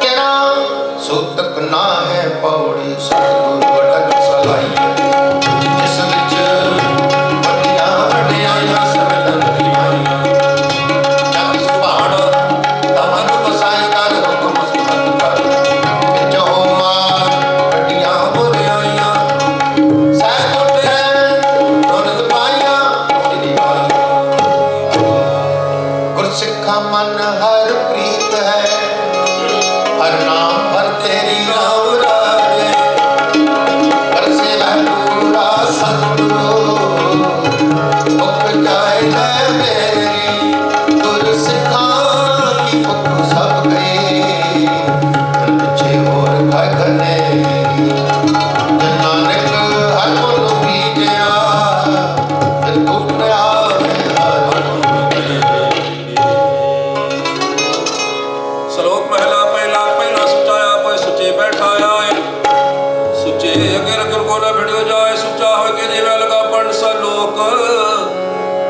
ਤੇਰਾ ਸੂਤਕ ਨਾ ਹੈ ਪੌੜੀ ਸਤਿਗੁਰ ਵਟਕ ਸਲਾਈ ਜਿਸ ਵਿੱਚ ਵੱਡੀਆਂ ਵਡਿਆਈਆਂ ਸਬਦਨ ਦੀਆਂ ਜਗ ਸੁਭਾਣ ਤਮਨ ਵਸਾਈ ਕਰ ਹੁਕਮ ਸੁਹਤ ਕਰ ਜੋ ਮਾਰ ਵੱਡੀਆਂ ਬੁਰਾਈਆਂ ਸਹਿ ਕੋਟੇ ਰੋਨਕ ਪਾਈਆਂ ਦੀ ਗੁਰਸਿੱਖਾ ਮਨ ਹਰ ਪ੍ਰੀਤ ਹੈ ਹਰ ਨਾਮ ਹਰ ਤੇਰੀ ਰਾਮ ਰਾਜੇ ਵਰਸੇ ਵਹਿ ਪੂਰਾ ਸਤਿਗੁਰੂ ਮੁਖ ਜਾਏ ਲੈ ਮੇਰੀ ਗੁਰਸਿੱਖਾਂ ਕੀ ਮੁਖ ਸਭ ਗਏ ਪਿੱਛੇ ਹੋਰ ਖਾਇ ਖਨੇ ਨਾਨਕ ਹਰ ਮਨ ਬੀਜਿਆ ਤੇ ਟੁੱਟਿਆ ਹਰ ਸ਼ਲੋਕ ਮਹਿਲਾ ਪਹਿਲਾ ਪਹਿਲਾ ਸੁਚਾਇਆ ਕੋਈ ਸੁਚੇ ਬੈਠਾ ਆਏ ਸੁਚੇ ਅਗੇ ਰਖਰ ਕੋ ਨਾ ਭਿੜਿਓ ਜਾਏ ਸੁਚਾ ਹੋਇ ਕੇ ਜਿਵੇਂ ਲਗਾ ਪੰਡ ਸਲੋਕ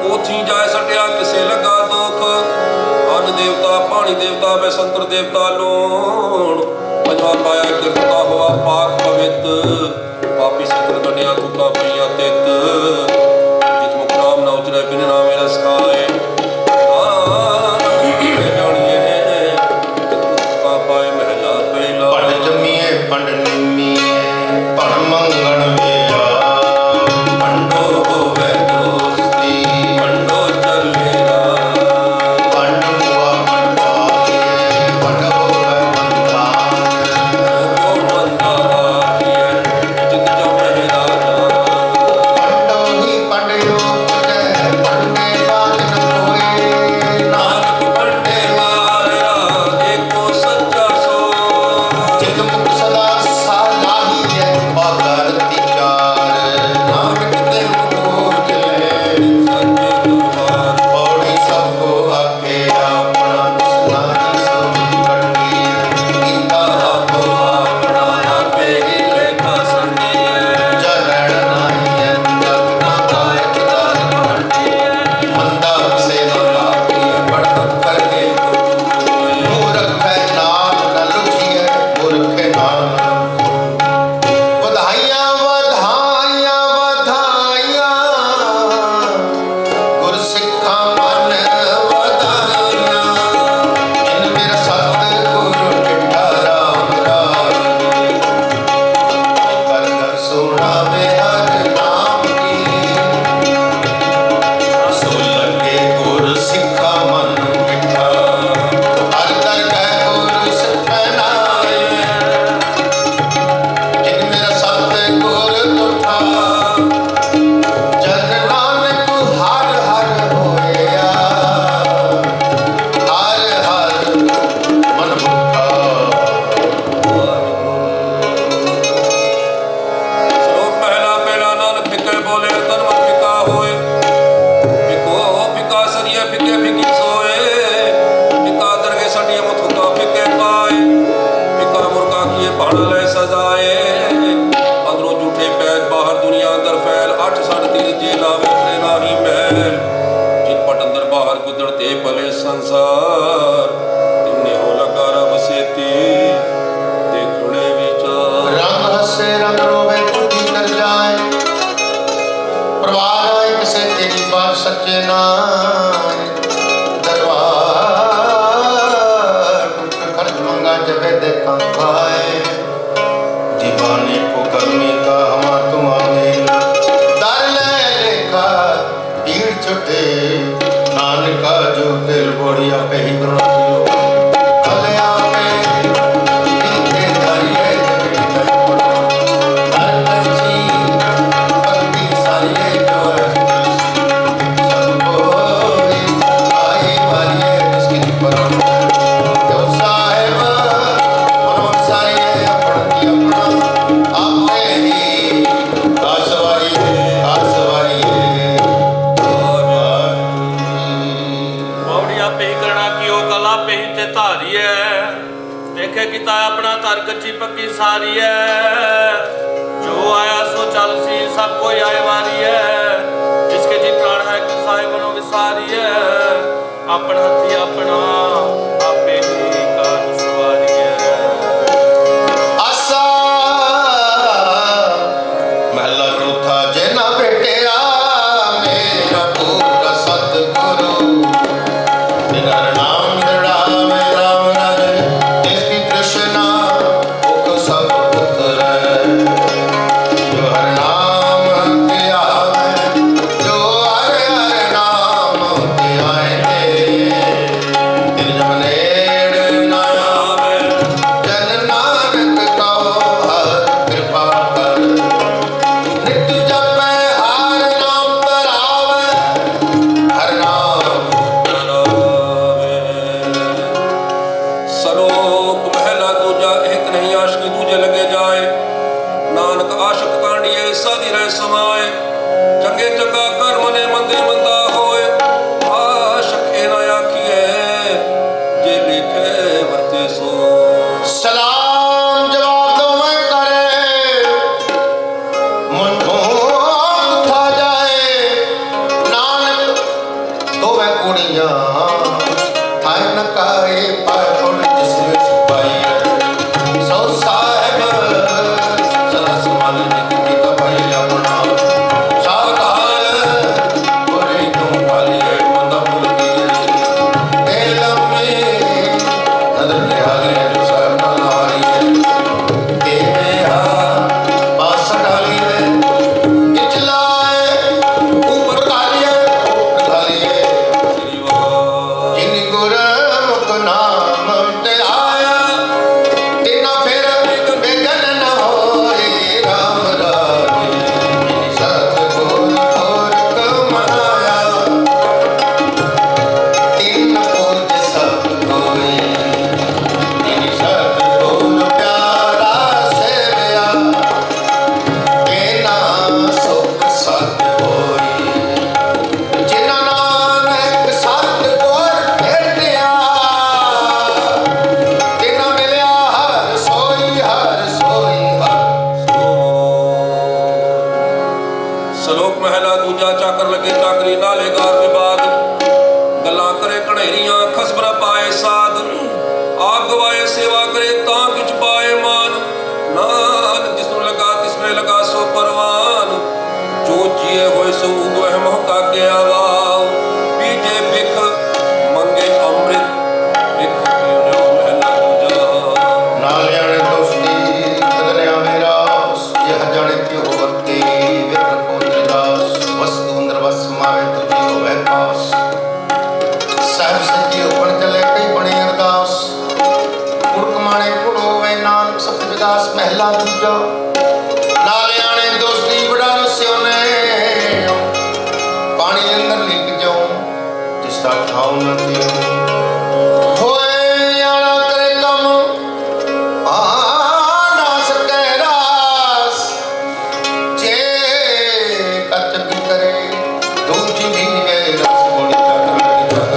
ਪੋਥੀ ਜਾਏ ਸਟਿਆ ਕਿਸੇ ਲਗਾ ਦੁਖ ਅੰਨ ਦੇਵਤਾ ਪਾਣੀ ਦੇਵਤਾ ਵੇ ਸੰਤਰ ਦੇਵਤਾ ਲੋਣ ਪੰਜਵਾ ਪਾਇਆ ਕਿਰਤਾ ਹੋਆ ਪਾਕ ਪਵਿੱਤ ਪਾਪੀ ਸੰਤਰ ਕੱਢਿਆ ਤੁਕਾ ਪਈਆ ਤਿਤ ਜਿਤ ਮੁਖ ਨਾਮ ਨਾ ਉਚਰੇ ਬਿਨ ਨਾਮੇ ਰਸ ਖਾਏ ਪਾਏ ਮਹਿਲਾ ਪਹਿਲਾ ਪੰਡ ਜੰਮੀਏ ਪੰਡ ਨਿੰਮੀਏ ਭਣ ਮੰਗਣ ਵੇਲਾ ਪੰਡੋ ਹੋਵੇ ਦੋਸਤੀ ਪੰਡੋ ਚੱਲੇਰਾ ਪੰਡ ਹੁਆ ਪੰਡ ਪਾਈਏ ਪੰਡ ਹੋਵੇ ਬੰਧਾਨ ਉਹ ਬੰਦਾ ਆਖੀਏ ਜਿਤ ਜੋ ਮਹਿਲਾ ਜਾਨ ਪੰਡੋ ਹੀ ਪੰਡਿਓ ਪਜੈ ਪੰਡੇ ਬਾਜ ਨ ਫਿੱਕੇ ਫਿੱਕੀ ਸੋਏ ਫਿੱਕਾ ਦਰਗੇ ਸਾਡੀਆਂ ਮੁਥੁਕਾ ਫਿੱਕੇ ਪਾਏ ਫਿੱਕਾ ਮੁਰਗਾ ਕੀਏ ਭਾਣਾ ਲੈ ਸਜਾਏ ਅੰਦਰੋਂ ਝੂਠੇ ਪੈਰ ਬਾਹਰ ਦੁਨੀਆ ਅੰਦਰ ਫੈਲ 8 ਸਾਢੇ 3 ਜੇ ਲਾਵੇ ਤੇ ਨਾਹੀ ਮਹਿਲ ਜਿਨ ਪਟ ਅੰਦਰ ਬਾਹਰ ਗੁੱਦੜ ਤੇ ਭਲੇ ਸੰਸਾਰ ਤਿੰਨੇ ਹੋ ਲਗਾ ਰਬ ਸੇਤੀ ਦੇਖਣੇ ਵਿਚਾਰ रंग हसे रंग रोवे खुदी कर जाए परवाह नाय किसे तेरी बात सच्चे नाय दरबार खर्च मंगा जबे देखा खाए दीवाने को गर्मी का हमा तुम्हारे दर ले लेखा भीड़ छुटे नानका जो दिल बोड़िया पे ही करो कल्या पे बीते दरिए ਬਾਉੜੀ ਆਪੇ ਹੀ ਕਰਨਾ ਕੀ ਉਹ ਗੱਲ ਆਪੇ ਹੀ ਤੇ ਧਾਰੀ ਐ ਦੇਖੇ ਕੀਤਾ ਆਪਣਾ ਧਰ ਕੱਚੀ ਪੱਕੀ ਸਾਰੀ ਐ ਜੋ ਆਇਆ ਸੋ ਚੱਲ ਸੀ ਸਭ ਕੋਈ ਆਏ ਵਾਰੀ ਐ ਜਿਸਕੇ ਜੀ ਪ੍ਰਾਣ ਹੈ ਕਿ ਸਾਹਿਬ ਨੂੰ ਵਿਸਾਰੀ ਐ ਆਪਣ ਹੱਥੀ ਆਪਣਾ ਆਪੇ ਹੀ ਕਾਜ ਸਵਾਰੀ ਐ ਆਸਾ ਮਹਲਾ ਚੌਥਾ ਜੇ ਨਾ ਭੇਟਿਆ ਮੇਰਾ ਪੂਰਾ ਸਤਿਗੁਰੂ ਬਿਨਾਂ ਨਾਮ ਜੜਾਵੇ ਰਾਮ ਰਾਜੇ ਜਿਸ ਕੀ ਤ੍ਰਿਸ਼ਨਾ ਉਹ ਸਭ ਉਤਰੈ ਜੋ ਹਰਿ ਨਾਮ ਤੇ ਆਵੇ ਜੋ ਹਰਿ ਹਰਿ ਨਾਮ ਤੇ ਆਏ ਤਿਨ ਜਮ ਨੇੜ ਨਾ ਆਵੇ ਜਨ ਨਾਨਕ ਕਉ ਹਰਿ ਕਿਰਪਾ ਕਰ ਨਿਤ ਜਪੈ ਹਰਿ ਨਾਮ ਧਰਾਵੇ ਹਰਿ ਨਾਮ ਸਲੋਕ ਮਹਿਲਾ ਦੂਜਾ ਇੱਕ ਨਹੀਂ ਆਸ਼ਕ ਦੂਜੇ ਲਗੇ ਜਾਏ ਨਾਨਕ ਆਸ਼ਕ ਕਾਂਡੀਏ ਸਾਦੀ ਰਹਿ ਸਮਾਏ ਚੰਗੇ ਚੰਗਾ ਕਰਮ ਨੇ ਮੰਦੇ ਮੰਦਾ ਹੋਏ ਆਸ਼ਕ ਇਹ ਨਾ ਆਖੀਏ ਜੇ ਲਿਖੇ ਵਰਤੇ ਸੋ ਸਲਾਮ ਜਵਾਬ ਦੋਵੇਂ ਕਰੇ ਮੁੰਡੋਂ ਉਠਾ ਜਾਏ ਨਾਨਕ ਦੋਵੇਂ ਕੁੜੀਆਂ ਥਾਇ ਨ ਕਾਏ ਪਾਇ ਪੁੜ ਜਿਸ ਵਿੱਚ ਪਾਈ ਸੋ ਸਾਹਿਬ ਸਦਾ ਸਮਾਲ ਨਿਤ ਕੀ ਕਪਾਈ ਆਪਣਾ ਸਾਧਾਰ ਕੋਰੇ ਤੁਮ ਪਾਲੀਏ ਮੰਦਾ ਭੁਲ ਗਈ ਤੇ ਲੰਮੇ ਨਦਰ ਨਿਹਾਲੇ ਜੋ ਸਾਹਿਬ ਨਾਲ ਆਈਏ ਤੇ ਮੇਹਾ ਪਾਸ ਡਾਲੀਏ ਕਿਚ ਲਾਏ ਉਪਰ ਢਾਲੀਏ ਸ੍ਰੀ ਵਾਹਿਗੁਰੂ ਜਿਨ ਗੁਰਮੁਖ ਨਾਮ ਤੇ ਆਇਆ ਤਿਨਾ ਫਿਰ ਬੇਗਨ ਨ ਹੋਏ ਰਾਮ ਰਾਜੇ ਜਿਨ ਸਤਿਗੁਰ ਪੁਰਖ ਮਨਾਇਆ ਤਿਨ ਪੁਰਖ ਸਭ ਕੋਏ ਜਿਨ ਸਤਿਗੁਰ ਪਿਆਰਾ ਸੇਵਿਆ ਤੇਨਾ ਸੁਖ ਸਤ ਹੋਈ ਜਿਨ੍ਹਾਂ ਨਾਨਕ ਸਤਿਗੁਰ ਭੇਟਿਆ ਤਿਨਾਂ ਮਿਲਿਆ ਹਰ ਸੋਈ ਹਰ ਸਲੋਕ ਮਹਿਲਾ ਦੂਜਾ ਚਾਕਰ ਲਗੇ ਚਾਕਰੀ ਨਾਲੇ ਗਾਰ ਵਿਵਾਦ ਗੱਲਾਂ ਕਰੇ ਕਣੇਰੀਆਂ ਖਸਬਰਾ ਪਾਏ ਸਾਧ ਆਪ ਗਵਾਏ ਸੇਵਾ ਕਰੇ ਤਾਂ ਕਿਛ ਪਾਏ ਮਾਨ ਨਾਨ ਜਿਸ ਨੂੰ ਲਗਾ ਤਿਸ ਮੇ ਲਗਾ ਸੋ ਪਰਵਾਨ ਜੋ ਜੀਏ ਹੋਏ ਸੋ ਉਗਵਹਿ ਮੋਹਕਾ ਕੇ ਆਵਾਉ ਪੀਜੇ ਬਿਖ ਮੰਗੇ ਅੰਮ੍ਰਿਤ ਇੱਕ ਪੀਉ ਮਹਿਲਾ ਦੂਜਾ ਨਾਲਿਆਂ ਨੇ ਦੋਸਤੀ ਕਦਲਿਆ ਮੇਰਾ ਇਹ ਜਾਣੇ ਕਿ ਹੋਵਤੀ ਵਿਰ ਕੋ ਨਿਦਾਸ ਵਸਤੂ ਅੰਦਰ ਵਸ ਮਾਵੇ ਤੁਝੀ ਹੋਵੇ ਪਾਸ ਸਾਹਿਬ ਸੱਚੀ ਉਪਣ ਚਲੇ ਕਈ ਬਣੇ ਅਰਦਾਸ ਕੁੜਕ ਮਾਣੇ ਕੁੜ ਹੋਵੇ ਨਾਨਕ ਸਤ ਵਿਦਾਸ ਮਹਿਲਾ ਦੂਜਾ ਨਾਲਿਆਂ ਨੇ ਦੋਸਤੀ ਬੜਾ ਰਸਿਓ ਨੇ ਪਾਣੀ ਅੰਦਰ ਲਿਖ ਜਾਉ ਜਿਸ ਦਾ ਠਾਉ ਨ ਦਿਓ ਹੋਏ ਆਣਾ ਕਰੇ ਕੰਮ ਨਾ ਸਕੇ ਰਾਸ ਜੇ ਕਤ ਕਰੇ ਦੂਜੀ ਵੀ ਵੇ ਰਸ ਬੋਲੀ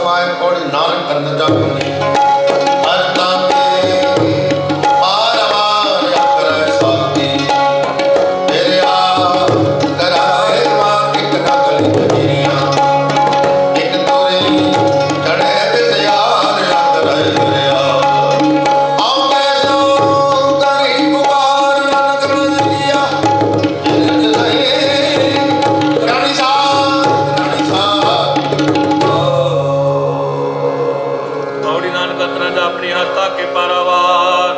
समाए पौड़ी नानक अंदर जागुनी हर ताके बार बार अकराए साथी तेरे आ कराए वाक एक नकली जमीरियां एक तोरी चढ़े बिजयार अकराए दरिया आओ कैसो गरीब बार नानक नजरिया जिरज सही रानी सा गौड़ी नानक अतरंज अपनी हत्ता के पारावार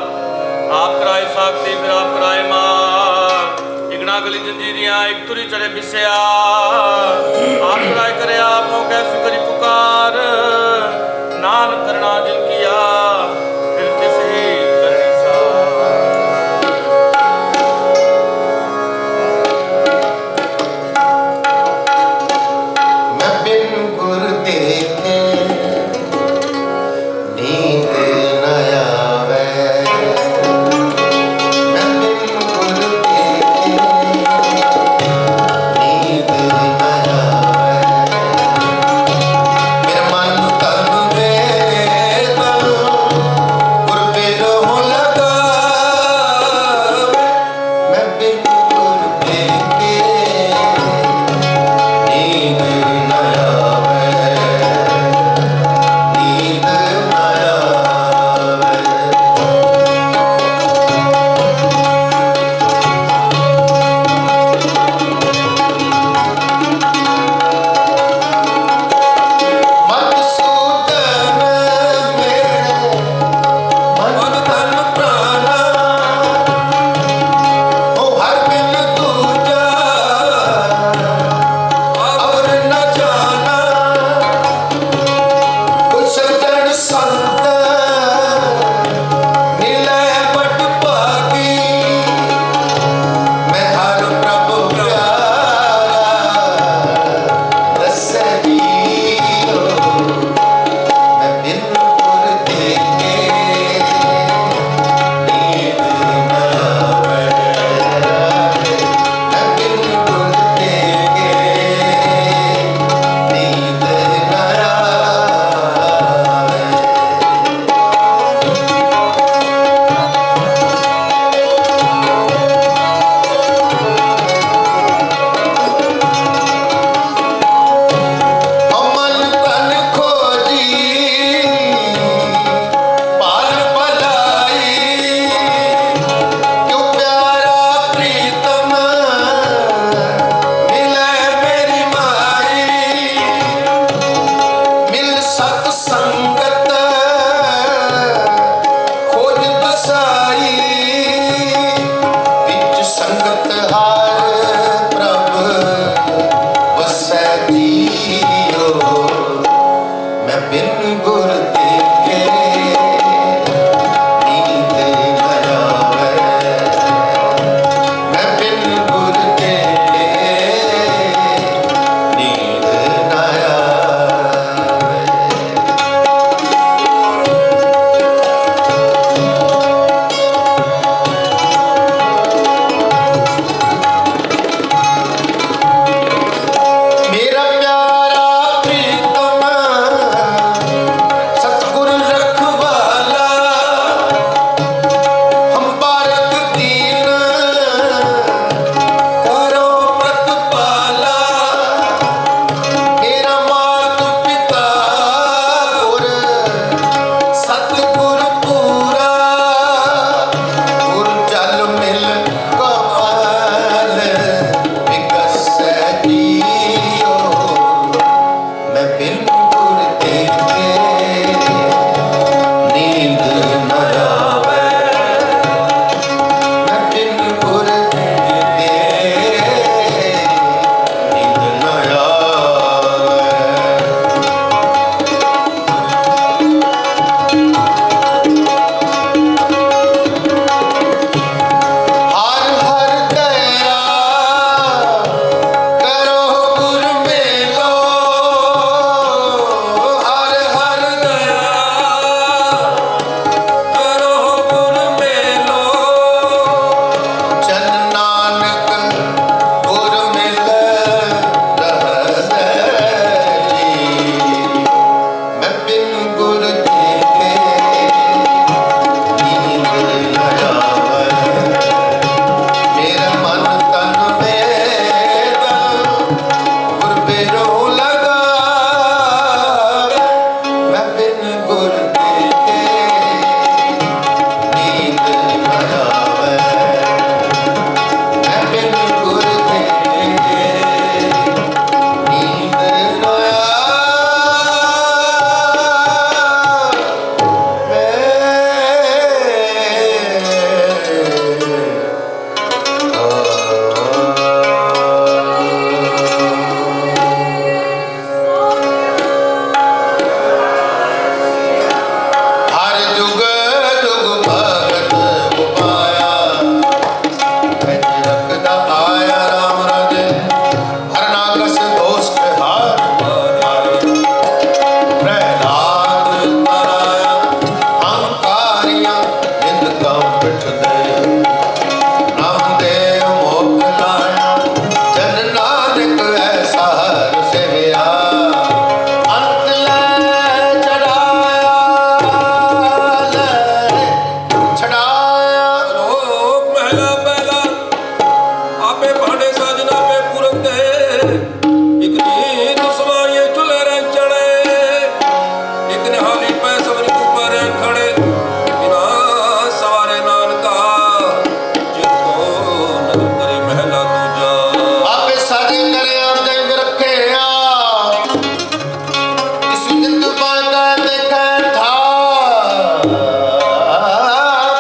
आप कराए साखती फिर आप कराए मार इगना गली जंजीरियां एक तुरी चढ़े बिस्या आप कराए करे आप हो कैसी करी पुकार नान करना जिन किया फिर तिस ही करनी सा मैं बिन गुर देखे नींद न आवे मैं बिन गुर देखे नींद न आवे मेरा मन तन वेदन गुर बिरहो लगावे मैं बिन गुर देखे नींद न आवे नींद न आवे मधुसूदन मेरे मन तन प्राणा हो हर बिन दूजा और न जाना कुछ सज्जन संत मिले बट पागी मैं हर प्रभु प्यारा रसगी हो मैं बिन गुर देखे नींद न आवे मैं बिन गुर देखे नींद न आवे अमन तन खोजी पाल भलाई क्यों प्यारा प्रीतम मिले मेरी माई मिल सत संगत खोज दसाई विच संगत हार प्रभ वसै जियो मैं बिन गुर देखे नींद न आवे मैं बिन गुर देखे नींद न आवे मेरा प्यारा प्रीतम सत ਨਿਹਾਲੀ ਪੈ ਸਭਨੀ ਉੱਪਰ ਖੜੇ ਬਿਨਾ ਸਵਾਰੇ ਨਾਨਕਾ ਜਿਤ ਕੋ ਨਦਰ ਕਰੇ ਮਹਿਲਾ ਦੂਜਾ ਆਪੇ ਸਾਡੇ ਕਰਿਆ ਜੰਗ ਰੱਖਿਆ ਇਸ ਜਿੰਦ ਪਾਇਦਾ ਦੇਖੈ ਥਾ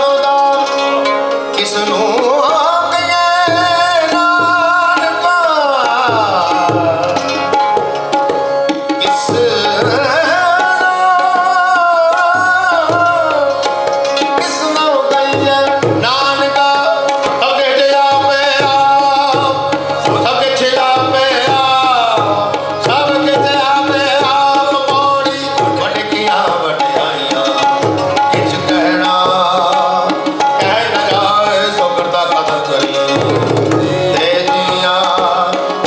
ਮੋਦਾ ਕਿਸ ਨੂੰ ਕਹੇ ਨਾਨਕਾ ਕਿਸ ਕਿਸ ਨੂੰ ਕਹੇ ਨਾਨਕਾ ਅੱਗੇ ਜਿਆ ਪਿਆ ਸਭ ਕਿਛ ਆਪੇ ਆਪ ਸਭ ਕਿਛ ਆਪੇ ਆਪ ਪੌੜੀ ਵਟਕੀਆਂ ਵਟਿਆਈਆਂ ਕਿਛ ਕਹਿਣਾ ਕਹਿ ਨਾ ਜਾਏ ਸੋ ਕਰਤਾ ਕਦਰ ਕਰੀ ਦੇ ਜੀਆਂ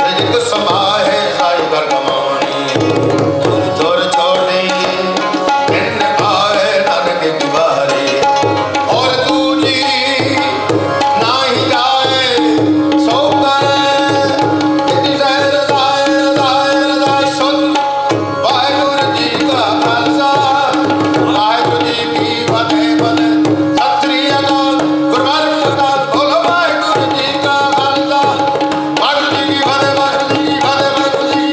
ਰਿਜਕ ਸਮਾਏ ਸਾਈ ਘਰ ਕਮਾਉਣੀ ਤੁਰ ਛੋੜੀ ਕਿੰਨ ਆਏ ਨਾਨਕ ਕੀ ਬਾਰੀ ਔਰ ਦੂਜੀ ਨਾਹੀ ਜਾਏ ਸੋ ਕਰੇ ਕਿਤੀ ਜ਼ਹਿਰ ਦਾਇ ਰਦਾਇ ਸੁਧ ਵਾਹਿਗੁਰੂ ਜੀ ਕਾ ਖਾਲਸਾ ਵਾਹਿਗੁਰੂ ਜੀ ਕੀ ਫਤਿਹ ਸਤਿ ਸ੍ਰੀ ਅਕਾਲ ਗੁਰਬਾਣੀ ਪ੍ਰਕਾਸ਼ ਬੋਲੋ ਵਾਹਿਗੁਰੂ ਜੀ ਕਾ ਖਾਲਸਾ ਵਾਹਿਗੁਰੂ ਜੀ ਕੀ ਫਤਿਹ ਵਾਹਿਗੁਰੂ ਜੀ ਕੀ ਫਤਿਹ ਵਾਹਿਗੁਰੂ ਜੀ ਕੀ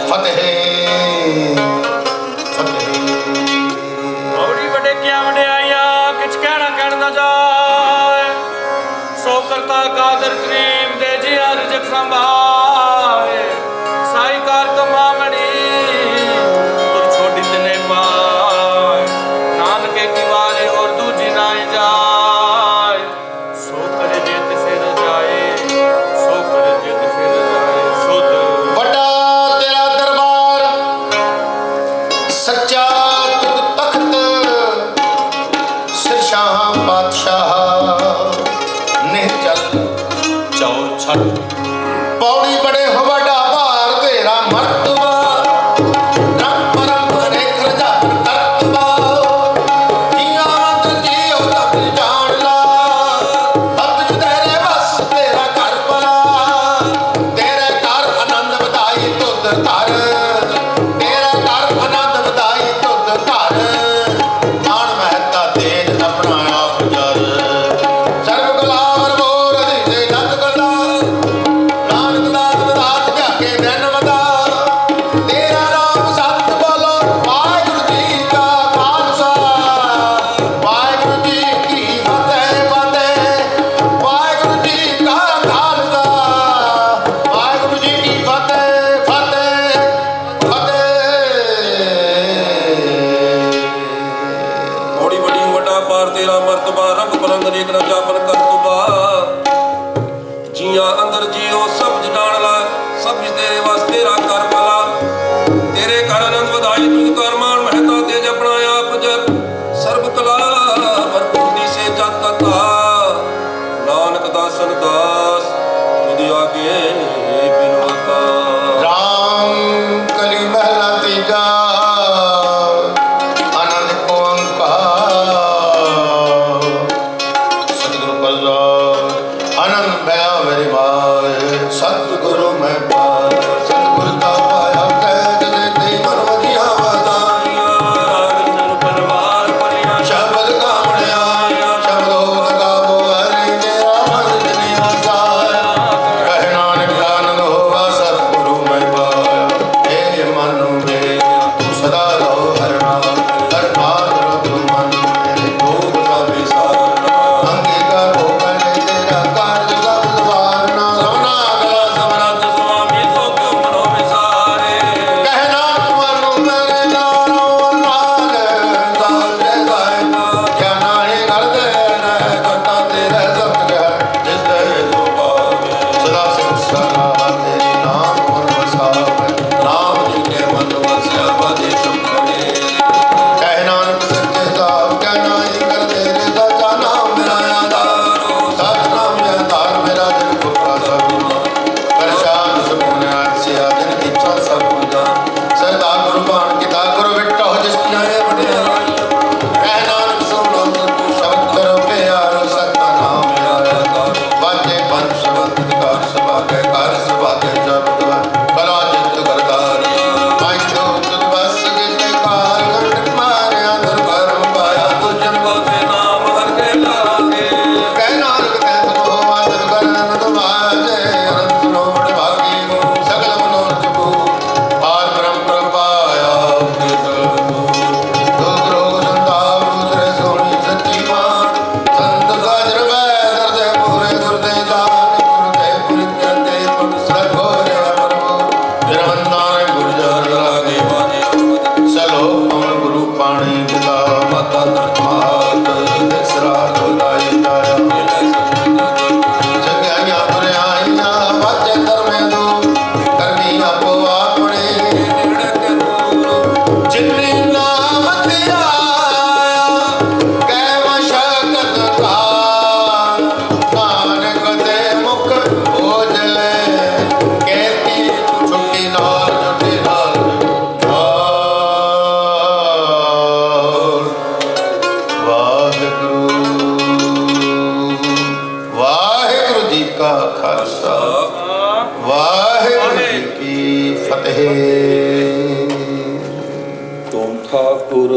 ਫਤਿਹ ਔੜੀ ਵੱਡੇ ਕਿਆ ਵਡਿਆਈਆਂ ਕਿਛ ਕਹਿਣਾ ਕਹਿਣ ਨਾ ਜਾਏ ਸੋ ਕਰਤਾ ਕਾਦਰ ਕਰੀਮ ਦੇ ਜੀਆ ਰਿਜਕ ਸੰਭਾਏ ਸਾਈ ਕਾਰ ਕਮਾਮਣੀ ਤੁਰ ਛੋਟੀ ਤਨੇ ਪਾਏ ਨਾਨਕੇ ਕੀ ਵਾਰੇ ਔਰ ਦੂਜੀ ਨਾ ਜਾਏ ਸੋ ਕਰੇ ਜੇ ਤਿਸੇ ਰਜਾਏ ਸੋ ਕਰੇ ਜੇ ਤਿਸੇ ਰਜਾਏ ਸੁਧ ਵੱਡਾ ਤੇਰਾ ਦਰਬਾਰ ਸੱਚਾ ਤੁਧ ਤਖਤ ਸਿਰ ਸ਼ਾਹ ਬਾਦਸ਼ਾਹ ਨੇ ਚੱਲ ਚੌਰ ਛੱਡ ਪੌੜੀ ਬੜੇ ਹੋ ਵੱਡਾ ਭਾਰ ਤੇਰਾ ਮਰਤਬਾ ਰੰਗ ਪਰੰਗ ਅਨੇਕ ਰਜਾਨ ਕਰਤਬਾ ਜੀਆਂ ਮੰਦਰ ਜੀਓ ਤਬ ਜਾਣ ਲਾ ਅਬਦ ਤੇਰੇ ਬਸ ਤੇਰਾ ਘਰ ਭਲਾ ਤੇਰੇ ਘਰ ਆਨੰਦ ਵਧਾਈ ਤੁਧ ਧਰ ਤੇਰਾ ਘਰ ਆਨੰਦ ਵਧਾਈ ਤੁਧ ਧਰ ਮਾਣ ਮਹਿਤਾ ਤੇਜ ਆਪਣਾ ਆਪ ਜਰ ਸਰਬ ਗੁਲਾਵਰ ਮੋਰ ਅਧੀਸੇ ਜਤ ਕਰਦਾ ਨਾਨਕ ਦਾਸ ਦਾਤ ਭਿਆ ਕੇ ਦਿਨ ਵਦਾ ਤੇਰਾ ਨਾਮ ਸਤ ਬੋਲੋ ਵਾਹਿਗੁਰੂ ਜੀ ਕਾ ਖਾਲਸਾ ਵਾਹਿਗੁਰੂ ਜੀ ਕੀ ਫਤਿਹ ਫਤਿਹ ਵਾਹਿਗੁਰੂ ਜੀ ਕਾ ਖਾਲਸਾ ਵਾਹਿਗੁਰੂ ਜੀ ਕੀ ਫਤਿਹ ਫਤਿਹ ਫਤਿਹ ਬੜੀ ਬੜੀ ਵੱਡਾ ਪਾਰ ਤੇਰਾ ਮਰਤਬਾ ਰੰਗ ਬਰੰਗ ਅਨੇਕ ਨਾ ਜਾਪਨ ਕਰਤਬਾ ਜੀਆਂ ਅੰਦਰ ਜੀਓ ਸਭ ਜਾਣ ਲਾ ਸਭ ਤੇਰੇ ਵਾਸਤੇ ਤੇਰਾ ਕਰ ਭਲਾ ਤੇਰੇ ਘਰ ਆਨੰਦ ਵਧਾਈ ਤੂੰ ਕਰ ਮਾਨ ਮਹਿਤਾ ਤੇਜ ਆਪਣਾ ਆਪ ਜਰ ਸਰਬ ਕਲਾ ਭਰਪੂਰ ਦੀ ਸੇ ਜਤ ਕਥਾ ਨਾਨਕ ਦਾਸਨ ਦਾਸ ਤੁਧ ਆਗੇ ਬਿਨਵਤਾ ਰਾਮ ਕਲੀ ਮਹਿਲਾ ਤੀਜਾ ਆਨੰਦ ਓੰਕਾਰ ਸਤਿਗੁਰੂ ਪ੍ਰਸਾਦ ਆਨੰਦ ਭਇਆ ਮੇਰੀ ਮਾਏ ਸਤਿਗੁਰੂ ਮੈਂ ਪਾਇਆ ਸਤਿਗੁਰ ਦਾ ਪਾਇਆ ਕਹਿ ਜਨੇ ਤੇ ਮਨ ਵਧੀਆ ਵਾਦਾ ਤੁਮ ਠਾਕੁਰ